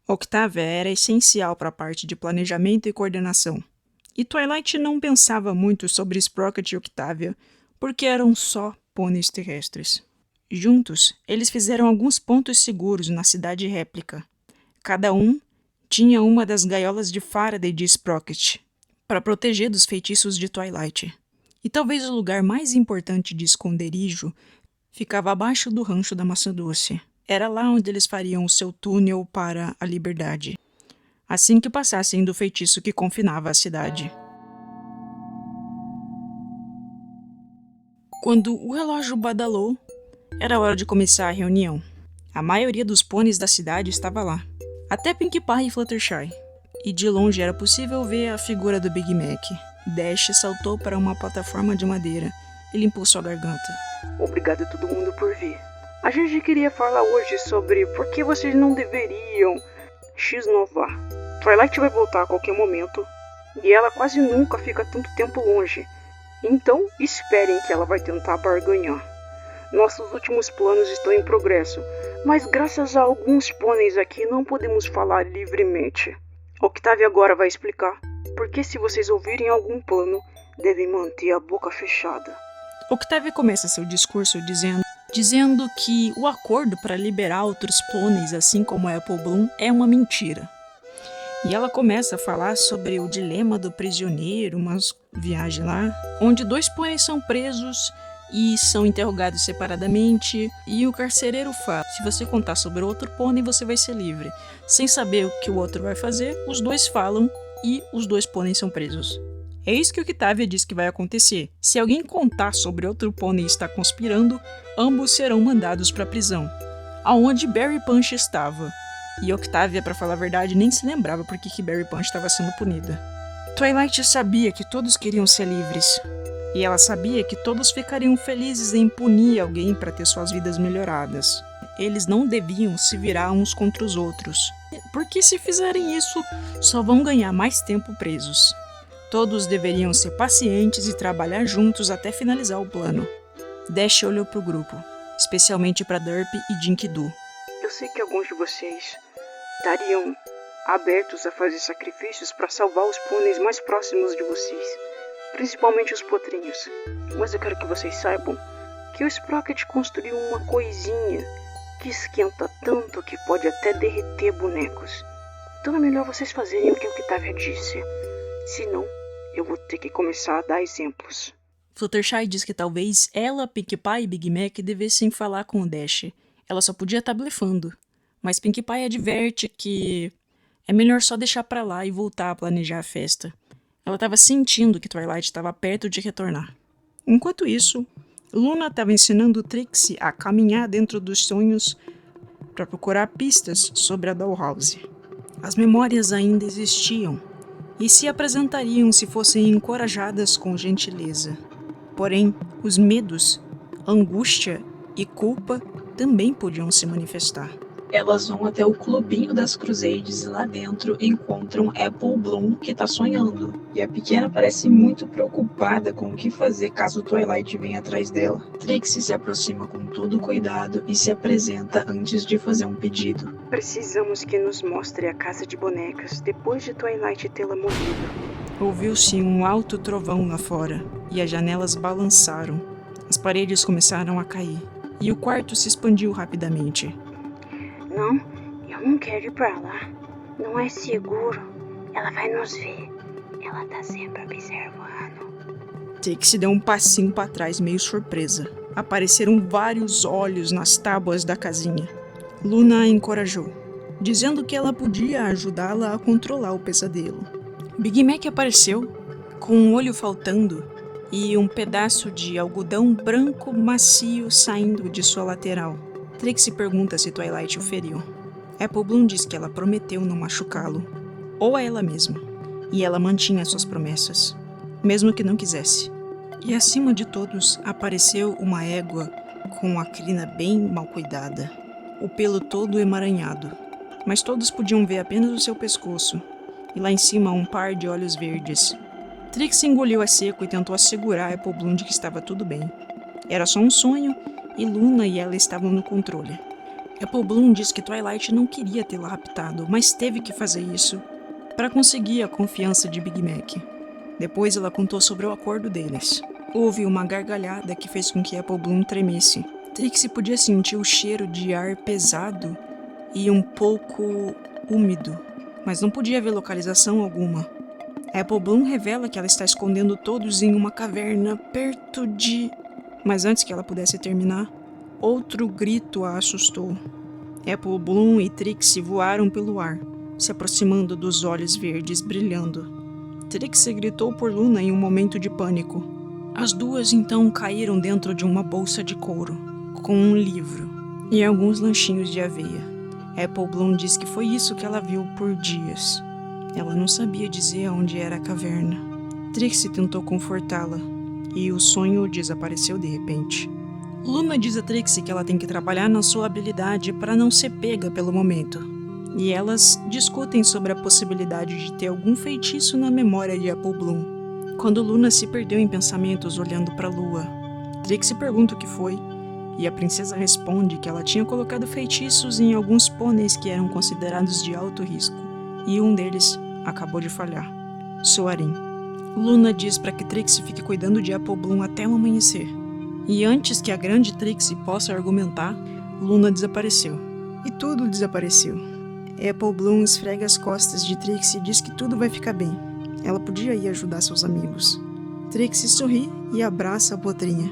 Octavia era essencial para a parte de planejamento e coordenação. E Twilight não pensava muito sobre Sprocket e Octavia, porque eram só pôneis terrestres. Juntos, eles fizeram alguns pontos seguros na cidade réplica. Cada um tinha uma das gaiolas de Faraday de Sprocket, para proteger dos feitiços de Twilight. E talvez o lugar mais importante de esconderijo ficava abaixo do rancho da Maçã Doce. Era lá onde eles fariam o seu túnel para a liberdade, assim que passassem do feitiço que confinava a cidade. Quando o relógio badalou, era hora de começar a reunião. A maioria dos pôneis da cidade estava lá, até Pinkie Pie e Fluttershy. E de longe era possível ver a figura do Big Mac. Dash saltou para uma plataforma de madeira e limpou sua garganta. Obrigado a todo mundo por vir. A gente queria falar hoje sobre por que vocês não deveriam x-novar. Twilight vai voltar a qualquer momento e ela quase nunca fica tanto tempo longe. Então esperem que ela vai tentar barganhar. Nossos últimos planos estão em progresso, mas graças a alguns pôneis aqui não podemos falar livremente. Octavia agora vai explicar porque se vocês ouvirem algum plano, devem manter a boca fechada. Octavia começa seu discurso dizendo que o acordo para liberar outros pôneis, assim como a Apple Bloom, é uma mentira. E ela começa a falar sobre o dilema do prisioneiro, umas viagens lá, onde 2 pôneis são presos e são interrogados separadamente, e o carcereiro fala: se você contar sobre outro pônei, você vai ser livre. Sem saber o que o outro vai fazer, os 2 falam e os 2 pôneis são presos. É isso que Octavia diz que vai acontecer. Se alguém contar sobre outro pônei e está conspirando, ambos serão mandados para a prisão, aonde Berry Punch estava. E Octavia, para falar a verdade, nem se lembrava por que Berry Punch estava sendo punida. Twilight sabia que todos queriam ser livres, e ela sabia que todos ficariam felizes em punir alguém para ter suas vidas melhoradas. Eles não deviam se virar uns contra os outros, porque se fizerem isso, só vão ganhar mais tempo presos. Todos deveriam ser pacientes e trabalhar juntos até finalizar o plano. Dash olhou para o grupo, especialmente para Derp e Jinkidu. Eu sei que alguns de vocês estariam abertos a fazer sacrifícios para salvar os pôneis mais próximos de vocês, principalmente os potrinhos. Mas eu quero que vocês saibam que o Sprocket construiu uma coisinha que esquenta tanto que pode até derreter bonecos. Então é melhor vocês fazerem o que a Octavia disse. Senão, eu vou ter que começar a dar exemplos. Fluttershy diz que talvez ela, Pinkie Pie e Big Mac devessem falar com o Dash. Ela só podia estar blefando. Mas Pinkie Pie adverte que é melhor só deixar pra lá e voltar a planejar a festa. Ela estava sentindo que Twilight estava perto de retornar. Enquanto isso, Luna estava ensinando Trixie a caminhar dentro dos sonhos para procurar pistas sobre a Dollhouse. As memórias ainda existiam e se apresentariam se fossem encorajadas com gentileza. Porém, os medos, angústia e culpa também podiam se manifestar. Elas vão até o clubinho das Crusades e lá dentro encontram Apple Bloom, que tá sonhando. E a pequena parece muito preocupada com o que fazer caso Twilight venha atrás dela. Trixie se aproxima com todo cuidado e se apresenta antes de fazer um pedido. Precisamos que nos mostre a casa de bonecas depois de Twilight tê-la morrido. Ouviu-se um alto trovão lá fora e as janelas balançaram. As paredes começaram a cair e o quarto se expandiu rapidamente. Não, eu não quero ir pra lá. Não é seguro. Ela vai nos ver. Ela tá sempre observando. Trixie deu um passinho para trás, meio surpresa. Apareceram vários olhos nas tábuas da casinha. Luna a encorajou, dizendo que ela podia ajudá-la a controlar o pesadelo. Big Mac apareceu, com um olho faltando e um pedaço de algodão branco macio saindo de sua lateral. Trixie pergunta se Twilight o feriu. Apple Bloom diz que ela prometeu não machucá-lo, ou a ela mesma, e ela mantinha suas promessas, mesmo que não quisesse. E acima de todos, apareceu uma égua com a crina bem mal cuidada, o pelo todo emaranhado, mas todos podiam ver apenas o seu pescoço, e lá em cima um par de olhos verdes. Trixie engoliu a seco e tentou assegurar Apple Bloom de que estava tudo bem. Era só um sonho, e Luna e ela estavam no controle. Apple Bloom disse que Twilight não queria tê-la raptado, mas teve que fazer isso para conseguir a confiança de Big Mac. Depois ela contou sobre o acordo deles. Houve uma gargalhada que fez com que Apple Bloom tremesse. Trixie podia sentir o cheiro de ar pesado e um pouco úmido, mas não podia ver localização alguma. Apple Bloom revela que ela está escondendo todos em uma caverna perto de... Mas antes que ela pudesse terminar, outro grito a assustou. Apple Bloom e Trixie voaram pelo ar, se aproximando dos olhos verdes brilhando. Trixie gritou por Luna em um momento de pânico. As duas então caíram dentro de uma bolsa de couro, com um livro e alguns lanchinhos de aveia. Apple Bloom diz que foi isso que ela viu por dias. Ela não sabia dizer aonde era a caverna. Trixie tentou confortá-la, e o sonho desapareceu de repente. Luna diz a Trixie que ela tem que trabalhar na sua habilidade para não ser pega pelo momento. E elas discutem sobre a possibilidade de ter algum feitiço na memória de Apple Bloom. Quando Luna se perdeu em pensamentos olhando para a lua, Trixie pergunta o que foi, e a princesa responde que ela tinha colocado feitiços em alguns pôneis que eram considerados de alto risco, e um deles acabou de falhar. Soarin. Luna diz para que Trixie fique cuidando de Apple Bloom até o amanhecer. E antes que a grande Trixie possa argumentar, Luna desapareceu. E tudo desapareceu. Apple Bloom esfrega as costas de Trixie e diz que tudo vai ficar bem. Ela podia ir ajudar seus amigos. Trixie sorri e abraça a potrinha,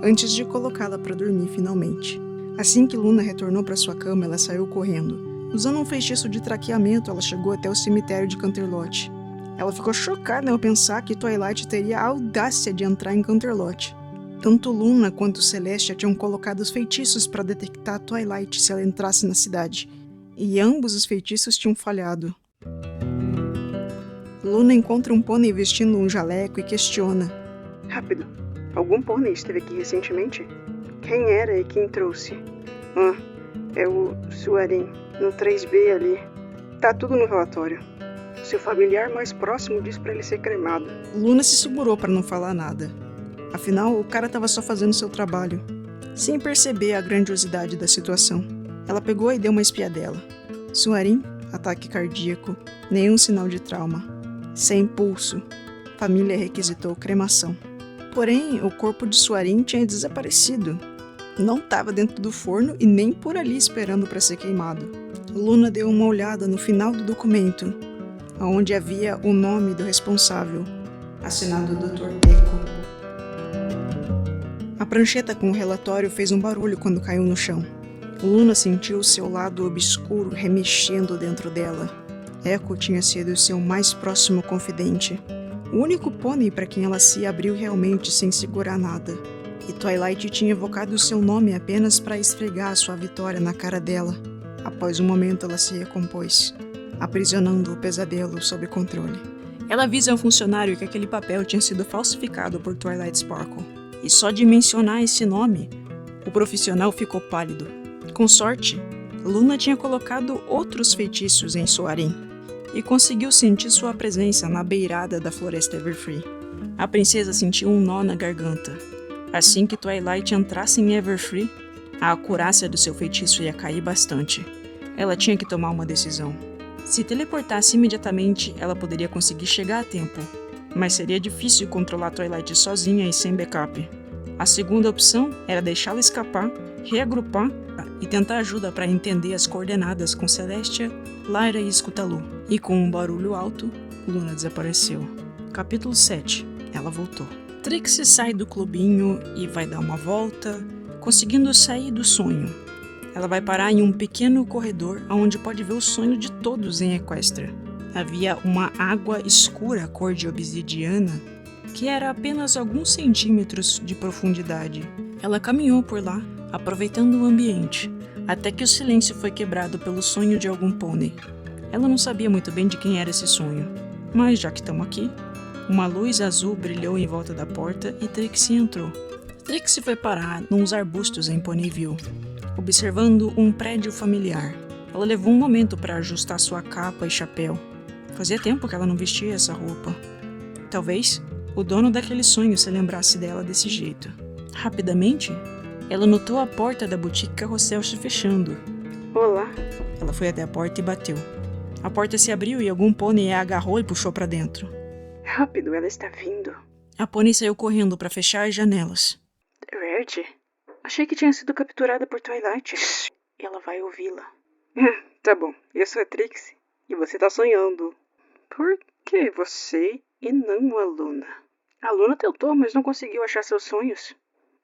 antes de colocá-la para dormir finalmente. Assim que Luna retornou para sua cama, ela saiu correndo. Usando um feitiço de traqueamento, ela chegou até o cemitério de Canterlot. Ela ficou chocada ao pensar que Twilight teria a audácia de entrar em Canterlot. Tanto Luna quanto Celestia tinham colocado os feitiços para detectar Twilight se ela entrasse na cidade, e ambos os feitiços tinham falhado. Luna encontra um pônei vestindo um jaleco e questiona. Rápido, algum pônei esteve aqui recentemente? Quem era e quem trouxe? É o Soarin, no 3B ali. Tá tudo no relatório. Seu familiar mais próximo disse pra ele ser cremado. Luna se segurou para não falar nada. Afinal, o cara estava só fazendo seu trabalho, sem perceber a grandiosidade da situação. Ela pegou e deu uma espiadela. Soarin, ataque cardíaco, nenhum sinal de trauma. Sem pulso. Família requisitou cremação. Porém, o corpo de Suarin tinha desaparecido. Não estava dentro do forno e nem por ali esperando para ser queimado. Luna deu uma olhada no final do documento, onde havia o nome do responsável, assinado Dr. Deco. A prancheta com o relatório fez um barulho quando caiu no chão. Luna sentiu seu lado obscuro remexendo dentro dela. Echo tinha sido seu mais próximo confidente. O único pônei para quem ela se abriu realmente sem segurar nada. E Twilight tinha evocado seu nome apenas para esfregar sua vitória na cara dela. Após um momento ela se recompôs, aprisionando o pesadelo sob controle. Ela avisa ao funcionário que aquele papel tinha sido falsificado por Twilight Sparkle. E só de mencionar esse nome, o profissional ficou pálido. Com sorte, Luna tinha colocado outros feitiços em Suarin e conseguiu sentir sua presença na beirada da floresta Everfree. A princesa sentiu um nó na garganta. Assim que Twilight entrasse em Everfree, a acurácia do seu feitiço ia cair bastante. Ela tinha que tomar uma decisão. Se teleportasse imediatamente, ela poderia conseguir chegar a tempo, mas seria difícil controlar Twilight sozinha e sem backup. A segunda opção era deixá-la escapar, reagrupar e tentar ajuda para entender as coordenadas com Celestia, Lyra e Scutalu. E com um barulho alto, Luna desapareceu. Capítulo 7. Ela voltou. Trixie sai do clubinho e vai dar uma volta, conseguindo sair do sonho. Ela vai parar em um pequeno corredor onde pode ver o sonho de todos em Equestria. Havia uma água escura cor de obsidiana que era apenas alguns centímetros de profundidade. Ela caminhou por lá, aproveitando o ambiente, até que o silêncio foi quebrado pelo sonho de algum pônei. Ela não sabia muito bem de quem era esse sonho, mas já que estamos aqui, uma luz azul brilhou em volta da porta e Trixie entrou. Trixie foi parar nos arbustos em Ponyville, observando um prédio familiar. Ela levou um momento para ajustar sua capa e chapéu. Fazia tempo que ela não vestia essa roupa. Talvez o dono daquele sonho se lembrasse dela desse jeito. Rapidamente, ela notou a porta da boutique Carrossel se fechando. Olá. Ela foi até a porta e bateu. A porta se abriu e algum pônei a agarrou e puxou para dentro. Rápido, ela está vindo. A pônei saiu correndo para fechar as janelas. Rarity? Achei que tinha sido capturada por Twilight. Ela vai ouvi-la. Tá bom, eu sou a Trixie e você tá sonhando. Por que você e não a Luna? A Luna tentou, mas não conseguiu achar seus sonhos.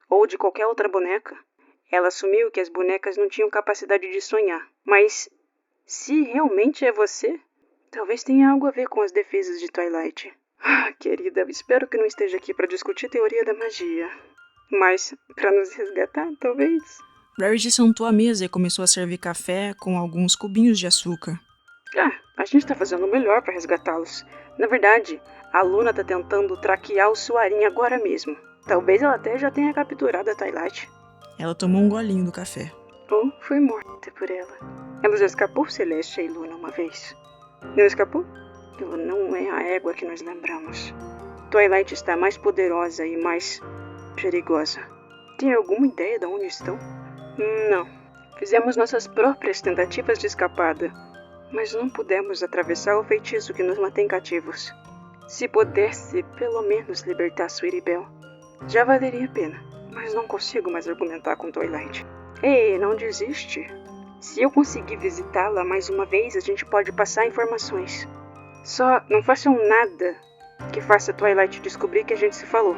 Ou de qualquer outra boneca. Ela assumiu que as bonecas não tinham capacidade de sonhar. Mas se realmente é você, talvez tenha algo a ver com as defesas de Twilight. Querida, espero que não esteja aqui para discutir teoria da magia. Mas para nos resgatar, talvez. Rarity sentou à mesa e começou a servir café com alguns cubinhos de açúcar. A gente tá fazendo o melhor para resgatá-los. Na verdade, a Luna tá tentando traquear o Suarin agora mesmo. Talvez ela até já tenha capturado a Twilight. Ela tomou um golinho do café. Ou foi morta por ela. Ela já escapou Celestia e Luna uma vez. Não escapou? Ela não é a égua que nós lembramos. Twilight está mais poderosa e mais perigosa. Tem alguma ideia de onde estão? Não. Fizemos nossas próprias tentativas de escapada, mas não pudemos atravessar o feitiço que nos mantém cativos. Se pudesse, pelo menos libertar Sweetie Belle, já valeria a pena, mas não consigo mais argumentar com Twilight. Ei, não desiste. Se eu conseguir visitá-la mais uma vez, a gente pode passar informações. Só não façam nada que faça Twilight descobrir que a gente se falou.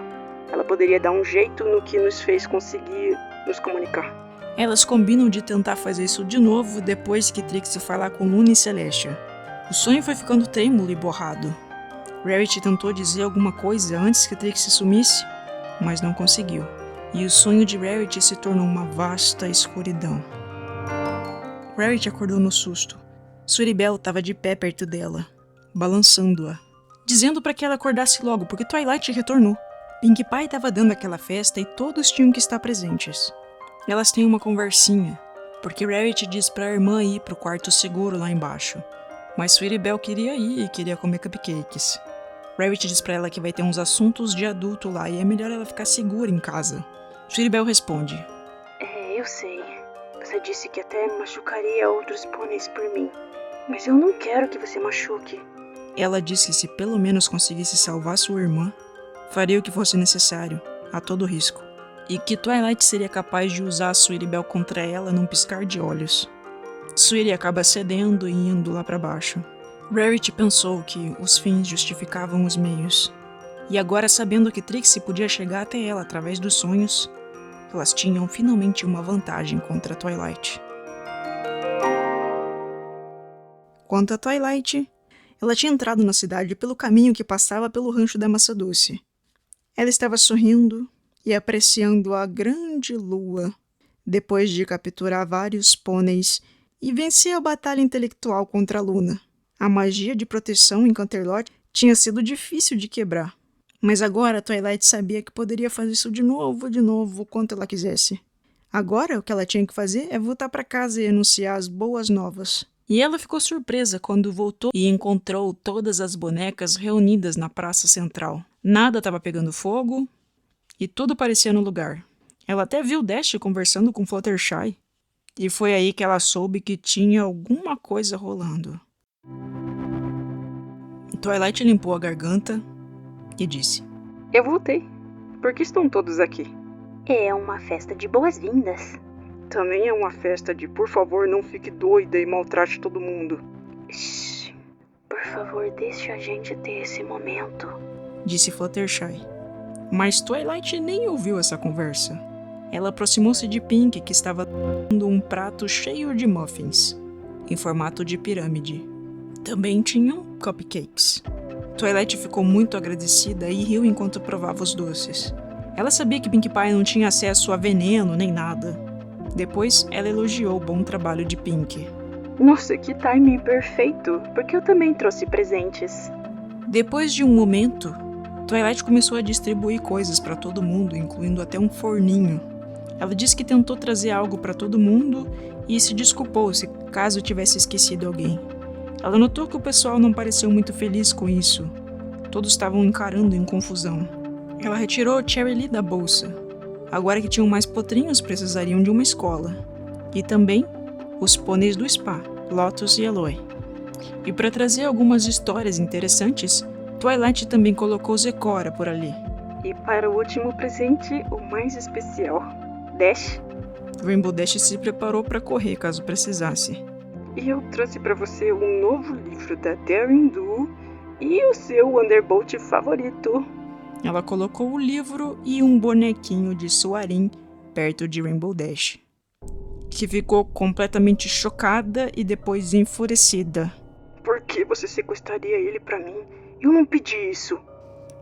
Ela poderia dar um jeito no que nos fez conseguir nos comunicar. Elas combinam de tentar fazer isso de novo depois que Trixie falar com Luna e Celestia. O sonho foi ficando trêmulo e borrado. Rarity tentou dizer alguma coisa antes que Trixie sumisse, mas não conseguiu. E o sonho de Rarity se tornou uma vasta escuridão. Rarity acordou no susto. Sweetie Belle estava de pé perto dela, balançando-a, dizendo para que ela acordasse logo, porque Twilight retornou. Pinkie Pie estava dando aquela festa e todos tinham que estar presentes. Elas têm uma conversinha, porque Rarity diz para a irmã ir pro quarto seguro lá embaixo. Mas Sweetie Belle queria ir e queria comer cupcakes. Rarity diz para ela que vai ter uns assuntos de adulto lá e é melhor ela ficar segura em casa. Sweetie Belle responde: Eu sei. Você disse que até machucaria outros pôneis por mim. Mas eu não quero que você machuque. Ela disse que se pelo menos conseguisse salvar sua irmã, faria o que fosse necessário, a todo risco, e que Twilight seria capaz de usar a Sweetie Belle contra ela num piscar de olhos. Sweetie acaba cedendo e indo lá para baixo. Rarity pensou que os fins justificavam os meios, e agora sabendo que Trixie podia chegar até ela através dos sonhos, elas tinham finalmente uma vantagem contra Twilight. Quanto a Twilight, ela tinha entrado na cidade pelo caminho que passava pelo rancho da Maçã Doce. Ela estava sorrindo e apreciando a grande lua, depois de capturar vários pôneis e vencer a batalha intelectual contra a Luna. A magia de proteção em Canterlot tinha sido difícil de quebrar, mas agora Twilight sabia que poderia fazer isso de novo, quanto ela quisesse. Agora o que ela tinha que fazer é voltar para casa e anunciar as boas novas. E ela ficou surpresa quando voltou e encontrou todas as bonecas reunidas na praça central. Nada estava pegando fogo e tudo parecia no lugar. Ela até viu Dash conversando com Fluttershy. E foi aí que ela soube que tinha alguma coisa rolando. Twilight limpou a garganta e disse: Eu voltei. Por que estão todos aqui? É uma festa de boas-vindas. Também é uma festa de por favor não fique doida e maltrate todo mundo. Shhh, por favor, deixe a gente ter esse momento, disse Fluttershy. Mas Twilight nem ouviu essa conversa. Ela aproximou-se de Pink, que estava dando um prato cheio de muffins, em formato de pirâmide. Também tinham cupcakes. Twilight ficou muito agradecida e riu enquanto provava os doces. Ela sabia que Pinkie Pie não tinha acesso a veneno nem nada. Depois, ela elogiou o bom trabalho de Pink. Nossa, que timing perfeito, porque eu também trouxe presentes. Depois de um momento, Twilight começou a distribuir coisas para todo mundo, incluindo até um forninho. Ela disse que tentou trazer algo para todo mundo e se desculpou se caso tivesse esquecido alguém. Ela notou que o pessoal não pareceu muito feliz com isso. Todos estavam encarando em confusão. Ela retirou Cherry Lee da bolsa. Agora que tinham mais potrinhos, precisariam de uma escola. E também os pôneis do spa, Lotus e Aloy. E para trazer algumas histórias interessantes, Twilight também colocou Zecora por ali. E para o último presente, o mais especial, Dash. Rainbow Dash se preparou para correr caso precisasse. E eu trouxe para você um novo livro da Daring Do e o seu Wonderbolt favorito. Ela colocou o livro e um bonequinho de Soarin perto de Rainbow Dash, que ficou completamente chocada e depois enfurecida. Por que você sequestraria ele para mim? Eu não pedi isso.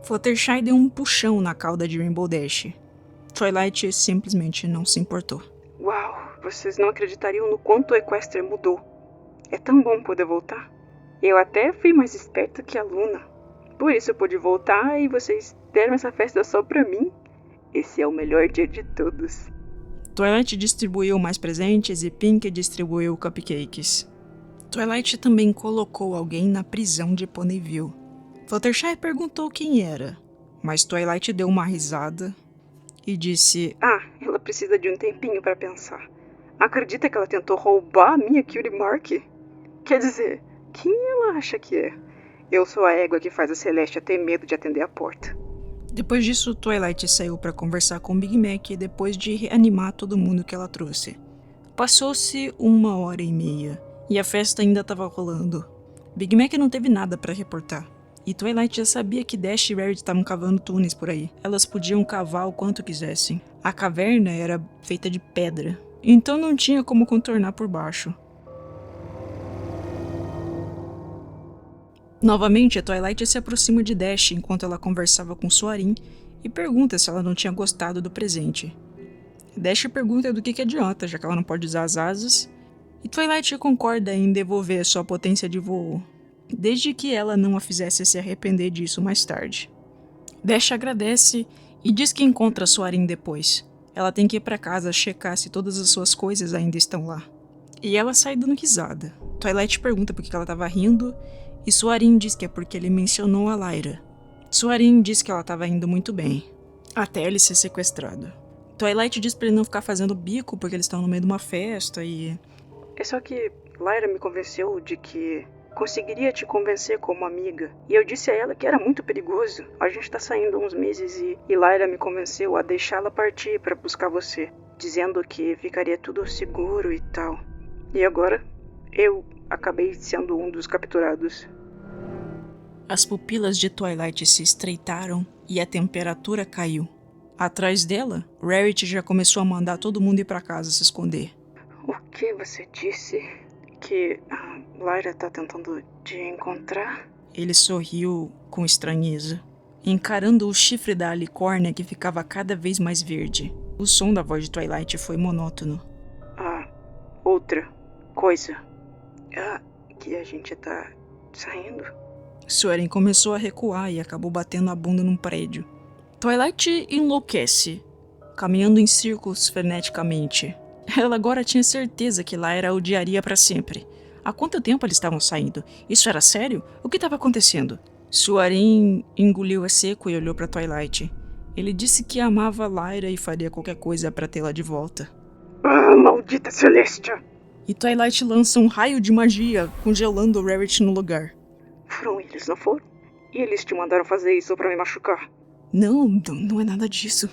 Fluttershy deu um puxão na cauda de Rainbow Dash. Twilight simplesmente não se importou. Uau, vocês não acreditariam no quanto o Equestria mudou. É tão bom poder voltar. Eu até fui mais esperta que a Luna. Por isso eu pude voltar e vocês deram essa festa só pra mim. Esse é o melhor dia de todos. Twilight distribuiu mais presentes e Pink distribuiu cupcakes. Twilight também colocou alguém na prisão de Ponyville. Fluttershy perguntou quem era, mas Twilight deu uma risada e disse: ela precisa de um tempinho pra pensar. Acredita que ela tentou roubar a minha Cutie Mark? Quer dizer, quem ela acha que é? Eu sou a égua que faz a Celestia ter medo de atender a porta. Depois disso, Twilight saiu para conversar com Big Mac depois de reanimar todo mundo que ela trouxe. Passou-se 1h30 e a festa ainda estava rolando. Big Mac não teve nada para reportar. E Twilight já sabia que Dash e Rarity estavam cavando túneis por aí. Elas podiam cavar o quanto quisessem. A caverna era feita de pedra, então não tinha como contornar por baixo. Novamente, a Twilight se aproxima de Dash enquanto ela conversava com Soarin e pergunta se ela não tinha gostado do presente. Dash pergunta do que adianta, já que ela não pode usar as asas, e Twilight concorda em devolver sua potência de voo, desde que ela não a fizesse se arrepender disso mais tarde. Dash agradece e diz que encontra Soarin depois. Ela tem que ir para casa checar se todas as suas coisas ainda estão lá. E ela sai dando risada. Twilight pergunta por que ela estava rindo, e Soarin diz que é porque ele mencionou a Lyra. Soarin diz que ela estava indo muito bem, até ele ser sequestrado. Twilight diz pra ele não ficar fazendo bico porque eles estão no meio de uma festa e... É só que Lyra me convenceu de que conseguiria te convencer como amiga. E eu disse a ela que era muito perigoso. A gente tá saindo há uns meses e Lyra me convenceu a deixá-la partir para buscar você, dizendo que ficaria tudo seguro e tal. E agora, eu acabei sendo um dos capturados. As pupilas de Twilight se estreitaram e a temperatura caiu. Atrás dela, Rarity já começou a mandar todo mundo ir pra casa se esconder. O que você disse? Que a Lyra tá tentando te encontrar? Ele sorriu com estranheza, encarando o chifre da alicórnia que ficava cada vez mais verde. O som da voz de Twilight foi monótono. Outra coisa. Que a gente tá saindo? Suaren começou a recuar e acabou batendo a bunda num prédio. Twilight enlouquece, caminhando em círculos freneticamente. Ela agora tinha certeza que Lyra a odiaria para sempre. Há quanto tempo eles estavam saindo? Isso era sério? O que estava acontecendo? Suaren engoliu a seco e olhou para Twilight. Ele disse que amava Lyra e faria qualquer coisa para tê-la de volta. Maldita Celestia! E Twilight lança um raio de magia, congelando Rarity no lugar. Foram eles, não foram? E eles te mandaram fazer isso para me machucar? Não é nada disso.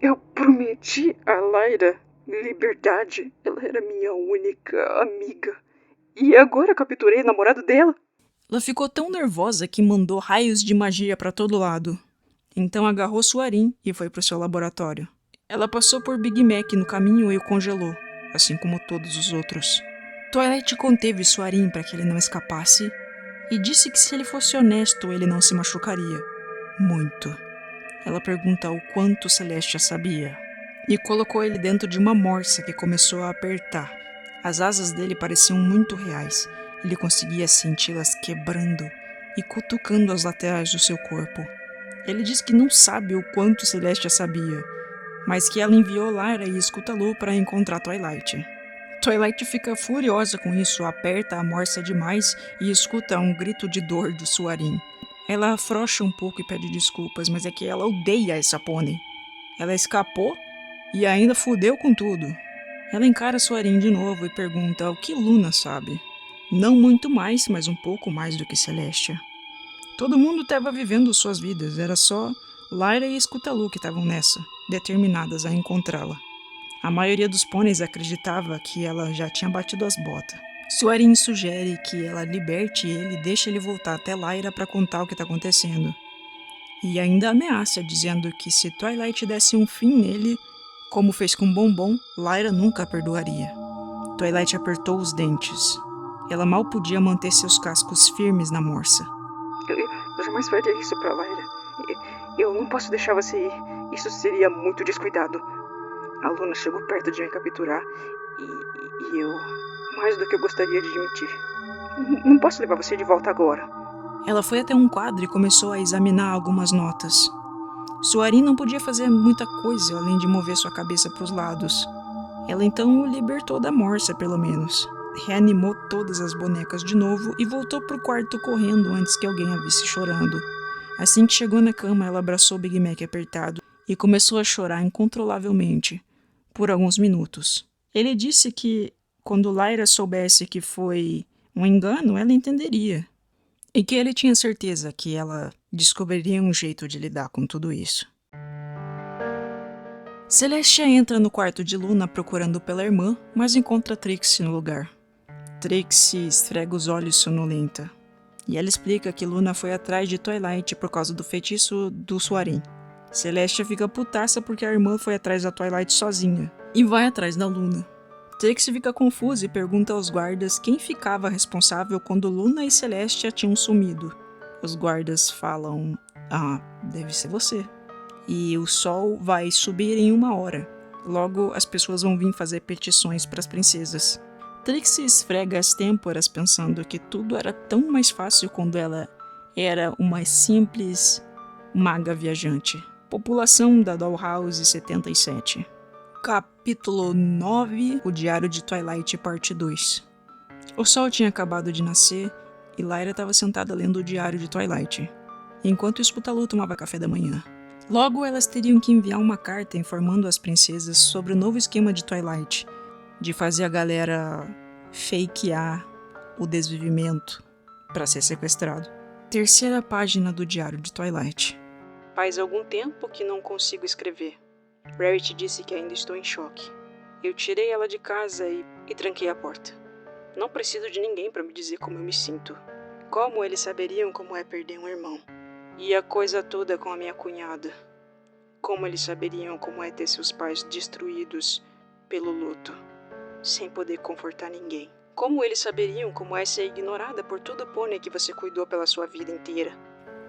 Eu prometi a Lyra liberdade. Ela era minha única amiga. E agora capturei o namorado dela? Ela ficou tão nervosa que mandou raios de magia para todo lado. Então agarrou Suaren e foi para o seu laboratório. Ela passou por Big Mac no caminho e o congelou, assim como todos os outros. Twilight conteve Suaren para que ele não escapasse e disse que se ele fosse honesto, ele não se machucaria. Muito. Ela pergunta o quanto Celestia sabia e colocou ele dentro de uma morsa que começou a apertar. As asas dele pareciam muito reais. Ele conseguia senti-las quebrando e cutucando as laterais do seu corpo. Ele diz que não sabe o quanto Celestia sabia, mas que ela enviou Lyra e Scutalu para encontrar Twilight. Twilight fica furiosa com isso, aperta a morsa demais e escuta um grito de dor de Suaren. Ela afrouxa um pouco e pede desculpas, mas é que ela odeia essa pônei. Ela escapou e ainda fudeu com tudo. Ela encara Suaren de novo e pergunta o que Luna sabe. Não muito mais, mas um pouco mais do que Celestia. Todo mundo estava vivendo suas vidas, era só Lyra e Scutalu que estavam nessa, determinadas a encontrá-la. A maioria dos pôneis acreditava que ela já tinha batido as botas. Suaren sugere que ela liberte ele e deixe ele voltar até Lyra para contar o que está acontecendo. E ainda ameaça, dizendo que se Twilight desse um fim nele, como fez com Bombom, Lyra nunca a perdoaria. Twilight apertou os dentes. Ela mal podia manter seus cascos firmes na morsa. Eu jamais faria isso pra Lyra. Eu não posso deixar você ir. Isso seria muito descuidado. A Luna chegou perto de me capturar e eu... mais do que eu gostaria de admitir. Não posso levar você de volta agora. Ela foi até um quadro e começou a examinar algumas notas. Suaren não podia fazer muita coisa além de mover sua cabeça para os lados. Ela então o libertou da morsa, pelo menos. Reanimou todas as bonecas de novo e voltou pro quarto correndo antes que alguém a visse chorando. Assim que chegou na cama, ela abraçou Big Mac apertado e começou a chorar incontrolavelmente, por alguns minutos. Ele disse que, quando Lyra soubesse que foi um engano, ela entenderia. E que ele tinha certeza que ela descobriria um jeito de lidar com tudo isso. Celestia entra no quarto de Luna procurando pela irmã, mas encontra Trixie no lugar. Trixie esfrega os olhos sonolenta. E ela explica que Luna foi atrás de Twilight por causa do feitiço do Suaren. Celestia fica putaça porque a irmã foi atrás da Twilight sozinha e vai atrás da Luna. Trixie fica confusa e pergunta aos guardas quem ficava responsável quando Luna e Celestia tinham sumido. Os guardas falam, deve ser você. E o sol vai subir em 1 hora. Logo, as pessoas vão vir fazer petições para as princesas. Trixie esfrega as têmporas pensando que tudo era tão mais fácil quando ela era uma simples maga viajante. População da Dollhouse 77. Capítulo 9, O Diário de Twilight, parte 2. O sol tinha acabado de nascer e Lyra estava sentada lendo o diário de Twilight, enquanto Scutalu tomava café da manhã. Logo, elas teriam que enviar uma carta informando as princesas sobre o novo esquema de Twilight, de fazer a galera fakear o desvivimento para ser sequestrado. Terceira página do diário de Twilight. Faz algum tempo que não consigo escrever. Rarity disse que ainda estou em choque. Eu tirei ela de casa e tranquei a porta. Não preciso de ninguém para me dizer como eu me sinto. Como eles saberiam como é perder um irmão? E a coisa toda com a minha cunhada. Como eles saberiam como é ter seus pais destruídos pelo luto, sem poder confortar ninguém? Como eles saberiam como é ser ignorada por todo pônei que você cuidou pela sua vida inteira?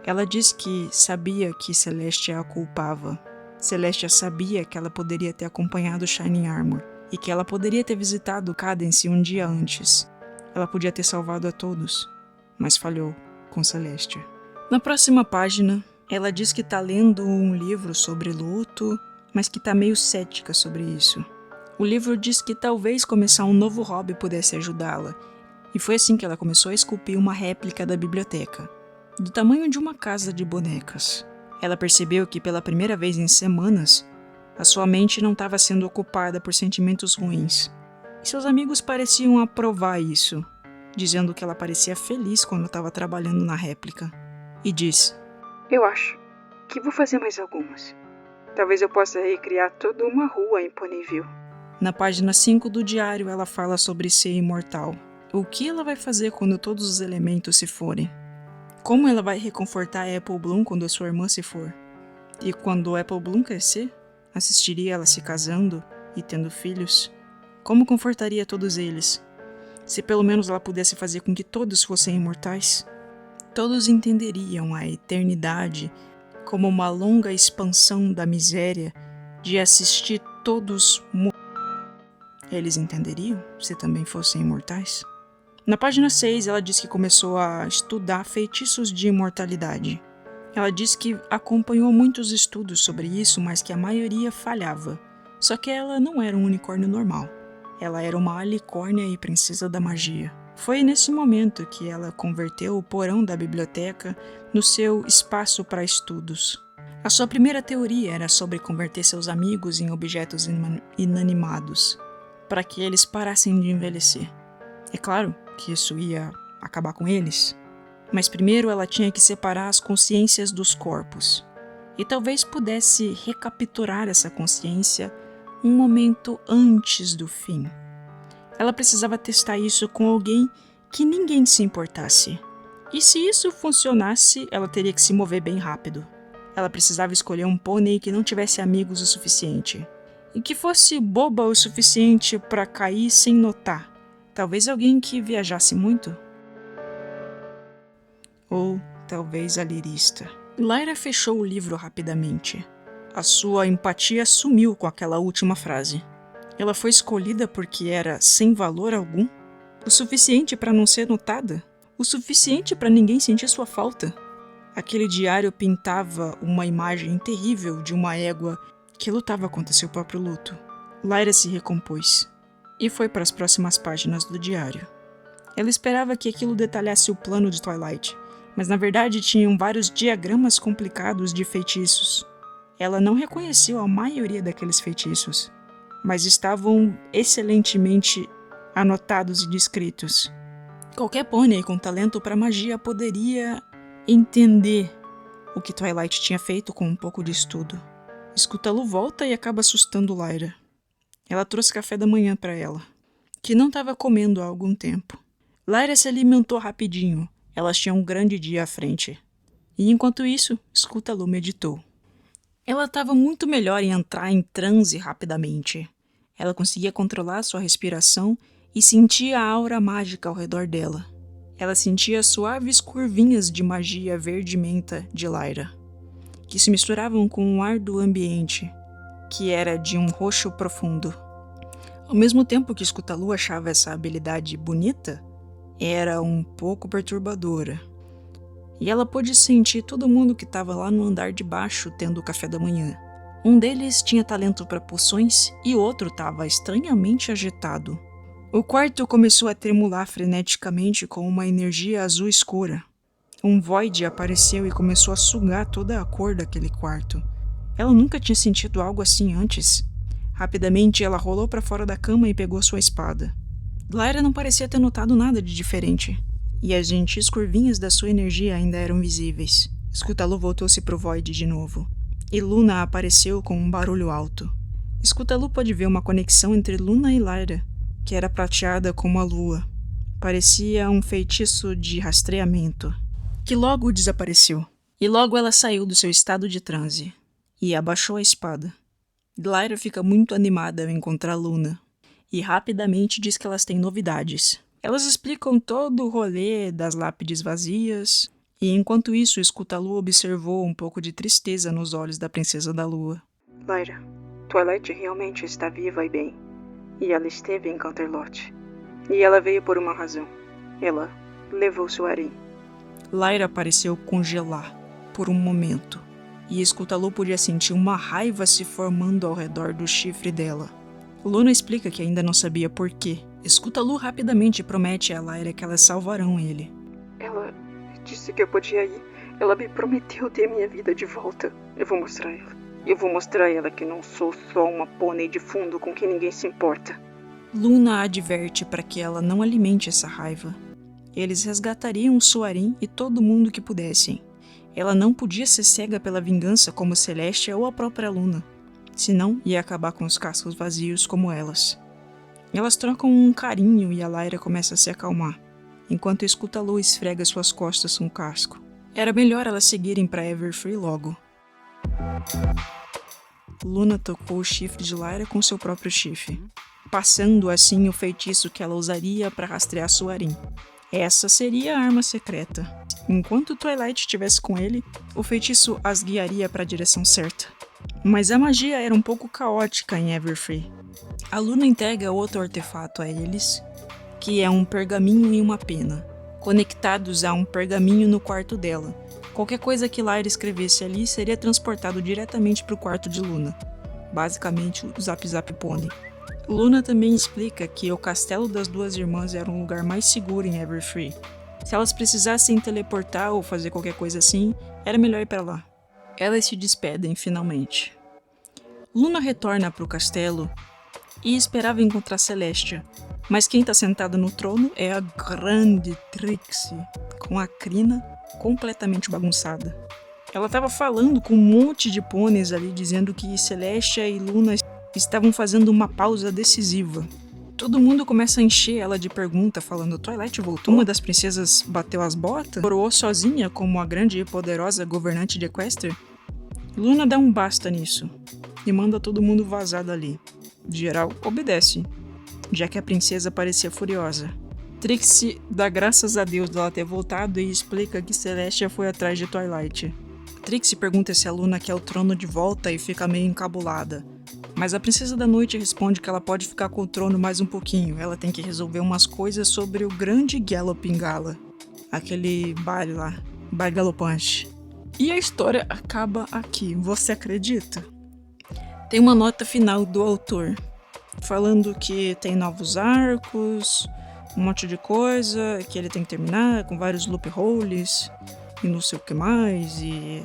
Ela diz que sabia que Celestia a culpava. Celestia sabia que ela poderia ter acompanhado Shining Armor e que ela poderia ter visitado Cadence um dia antes. Ela podia ter salvado a todos, mas falhou com Celestia. Na próxima página, ela diz que está lendo um livro sobre luto, mas que está meio cética sobre isso. O livro diz que talvez começar um novo hobby pudesse ajudá-la, e foi assim que ela começou a esculpir uma réplica da biblioteca, do tamanho de uma casa de bonecas. Ela percebeu que pela primeira vez em semanas, a sua mente não estava sendo ocupada por sentimentos ruins. E seus amigos pareciam aprovar isso, dizendo que ela parecia feliz quando estava trabalhando na réplica. E disse: Eu acho que vou fazer mais algumas. Talvez eu possa recriar toda uma rua em Ponyville. Na página 5 do diário, ela fala sobre ser imortal. O que ela vai fazer quando todos os elementos se forem? Como ela vai reconfortar a Apple Bloom quando a sua irmã se for? E quando a Apple Bloom crescer, assistiria ela se casando e tendo filhos? Como confortaria todos eles? Se pelo menos ela pudesse fazer com que todos fossem imortais? Todos entenderiam a eternidade como uma longa expansão da miséria de assistir todos morrer. Eles entenderiam se também fossem imortais? Na página 6, ela diz que começou a estudar feitiços de imortalidade. Ela diz que acompanhou muitos estudos sobre isso, mas que a maioria falhava. Só que ela não era um unicórnio normal. Ela era uma alicórnia e princesa da magia. Foi nesse momento que ela converteu o porão da biblioteca no seu espaço para estudos. A sua primeira teoria era sobre converter seus amigos em objetos inanimados, para que eles parassem de envelhecer. É claro que isso ia acabar com eles, mas primeiro ela tinha que separar as consciências dos corpos, e talvez pudesse recapturar essa consciência um momento antes do fim. Ela precisava testar isso com alguém que ninguém se importasse. E se isso funcionasse, ela teria que se mover bem rápido. Ela precisava escolher um pônei que não tivesse amigos o suficiente, e que fosse boba o suficiente para cair sem notar. Talvez alguém que viajasse muito. Ou talvez a lirista. Lyra fechou o livro rapidamente. A sua empatia sumiu com aquela última frase. Ela foi escolhida porque era sem valor algum? O suficiente para não ser notada? O suficiente para ninguém sentir sua falta? Aquele diário pintava uma imagem terrível de uma égua que lutava contra seu próprio luto. Lyra se recompôs e foi para as próximas páginas do diário. Ela esperava que aquilo detalhasse o plano de Twilight, mas na verdade tinham vários diagramas complicados de feitiços. Ela não reconheceu a maioria daqueles feitiços, mas estavam excelentemente anotados e descritos. Qualquer pônei com talento para magia poderia entender o que Twilight tinha feito com um pouco de estudo. Scutalo volta e acaba assustando Lyra. Ela trouxe café da manhã para ela, que não estava comendo há algum tempo. Lyra se alimentou rapidinho. Elas tinham um grande dia à frente. E enquanto isso, Scutalo meditou. Ela estava muito melhor em entrar em transe rapidamente. Ela conseguia controlar sua respiração e sentia a aura mágica ao redor dela. Ela sentia suaves curvinhas de magia verde-menta de Lyra, que se misturavam com o ar do ambiente, que era de um roxo profundo. Ao mesmo tempo que Scutalo achava essa habilidade bonita, era um pouco perturbadora. E ela pôde sentir todo mundo que estava lá no andar de baixo tendo o café da manhã. Um deles tinha talento para poções e outro estava estranhamente agitado. O quarto começou a tremular freneticamente com uma energia azul escura. Um void apareceu e começou a sugar toda a cor daquele quarto. Ela nunca tinha sentido algo assim antes. Rapidamente, ela rolou para fora da cama e pegou sua espada. Lyra não parecia ter notado nada de diferente. e as gentis curvinhas da sua energia ainda eram visíveis. Scutalu voltou-se pro Void de novo, e Luna apareceu com um barulho alto. Scutalu pôde ver uma conexão entre Luna e Lyra, que era prateada como a lua. Parecia um feitiço de rastreamento, que logo desapareceu. E logo ela saiu do seu estado de transe, e abaixou a espada. Lyra fica muito animada ao encontrar Luna, e rapidamente diz que elas têm novidades. Elas explicam todo o rolê das lápides vazias, e enquanto isso, Scutalu observou um pouco de tristeza nos olhos da Princesa da Lua. Lyra, Twilight realmente está viva e bem. E ela esteve em Canterlot. E ela veio por uma razão. Ela levou seu harém. Lyra pareceu congelar por um momento, e Scutalu podia sentir uma raiva se formando ao redor do chifre dela. Luna explica que ainda não sabia por quê. Scutalu rapidamente promete a Lyra que elas salvarão ele. Ela disse que eu podia ir. Ela me prometeu ter minha vida de volta. Eu vou mostrar ela. Eu vou mostrar a ela que não sou só uma pônei de fundo com quem ninguém se importa. Luna adverte para que ela não alimente essa raiva. Eles resgatariam o Soarin e todo mundo que pudessem. Ela não podia ser cega pela vingança como Celestia ou a própria Luna. Senão, ia acabar com os cascos vazios como elas. Elas trocam um carinho e a Lyra começa a se acalmar, enquanto Scutalu esfrega suas costas com o casco. Era melhor elas seguirem para Everfree logo. Luna tocou o chifre de Lyra com seu próprio chifre, passando assim o feitiço que ela usaria para rastrear Soarin. Essa seria a arma secreta. Enquanto Twilight estivesse com ele, o feitiço as guiaria para a direção certa. Mas a magia era um pouco caótica em Everfree. A Luna entrega outro artefato a eles, que é um pergaminho e uma pena, conectados a um pergaminho no quarto dela. Qualquer coisa que Lyra escrevesse ali seria transportado diretamente para o quarto de Luna. Basicamente, o Zap Zap Pony. Luna também explica que o castelo das duas irmãs era um lugar mais seguro em Everfree. Se elas precisassem teleportar ou fazer qualquer coisa assim, era melhor ir para lá. Elas se despedem finalmente. Luna retorna para o castelo e esperava encontrar Celestia, mas quem está sentado no trono é a grande Trixie, com a crina completamente bagunçada. Ela estava falando com um monte de pôneis ali, dizendo que Celestia e Luna estavam fazendo uma pausa decisiva. Todo mundo começa a encher ela de perguntas, falando: Twilight voltou? Uma das princesas bateu as botas? Coroou sozinha como a grande e poderosa governante de Equestria? Luna dá um basta nisso e manda todo mundo vazar dali. Geral obedece, já que a princesa parecia furiosa. Trixie dá graças a Deus dela ter voltado e explica que Celestia foi atrás de Twilight. Trixie pergunta se a Luna quer o trono de volta e fica meio encabulada. Mas a Princesa da Noite responde que ela pode ficar com o trono mais um pouquinho. Ela tem que resolver umas coisas sobre o grande Galloping Gala. Aquele baile lá, baile galopante. E a história acaba aqui, você acredita? Tem uma nota final do autor, falando que tem novos arcos, um monte de coisa, que ele tem que terminar com vários loopholes e não sei o que mais, e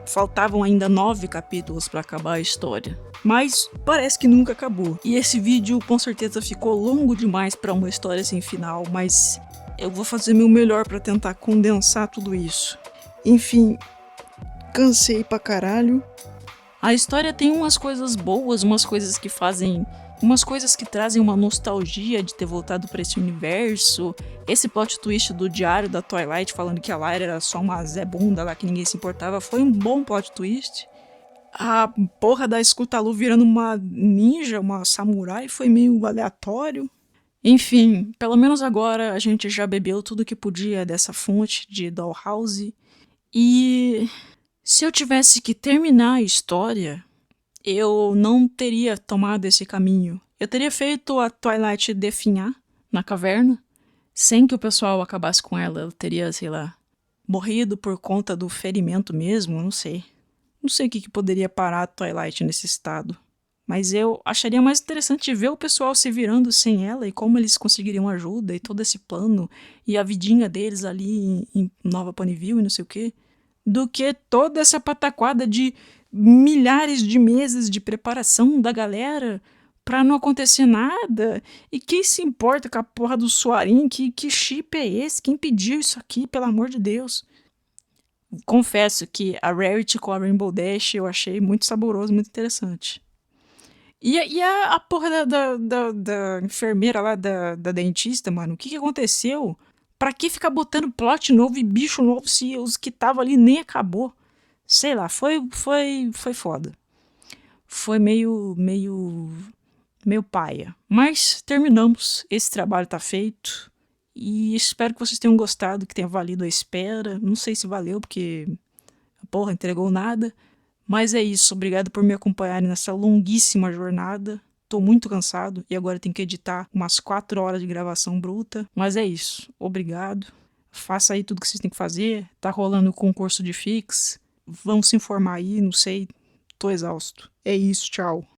faltavam ainda 9 capítulos para acabar a história. Mas parece que nunca acabou. E esse vídeo com certeza ficou longo demais para uma história sem final, mas eu vou fazer meu melhor para tentar condensar tudo isso. Enfim, cansei pra caralho. A história tem umas coisas boas, umas coisas que fazem... umas coisas que trazem uma nostalgia de ter voltado pra esse universo. Esse plot twist do diário da Twilight falando que a Lyra era só uma Zé Bunda lá que ninguém se importava foi um bom plot twist. A porra da Scutalu virando uma ninja, uma samurai, foi meio aleatório. Enfim, pelo menos agora a gente já bebeu tudo que podia dessa fonte de Dollhouse. E se eu tivesse que terminar a história, eu não teria tomado esse caminho. Eu teria feito a Twilight definhar na caverna, sem que o pessoal acabasse com ela. Ela teria, sei lá, morrido por conta do ferimento mesmo, não sei. Não sei o que poderia parar a Twilight nesse estado. Mas eu acharia mais interessante ver o pessoal se virando sem ela e como eles conseguiriam ajuda e todo esse plano e a vidinha deles ali em Nova Ponyville e não sei o quê, do que toda essa pataquada de milhares de meses de preparação da galera pra não acontecer nada. E quem se importa com a porra do Soarin? Que chip é esse? Quem pediu isso aqui, pelo amor de Deus? Confesso que a Rarity com a Rainbow Dash eu achei muito saboroso, muito interessante. E a porra da enfermeira lá, da dentista, mano, o que aconteceu? Pra que ficar botando plot novo e bicho novo se os que estavam ali nem acabou? Sei lá, foi foda. Foi meio paia. Mas terminamos, esse trabalho tá feito. E espero que vocês tenham gostado, que tenha valido a espera. Não sei se valeu, porque a porra entregou nada. Mas é isso, obrigado por me acompanharem nessa longuíssima jornada. Tô muito cansado e agora tenho que editar umas 4 horas de gravação bruta. Mas é isso, obrigado. Faça aí tudo que vocês têm que fazer. Tá rolando o concurso de Fix. Vão se informar aí, não sei. Tô exausto. É isso, tchau.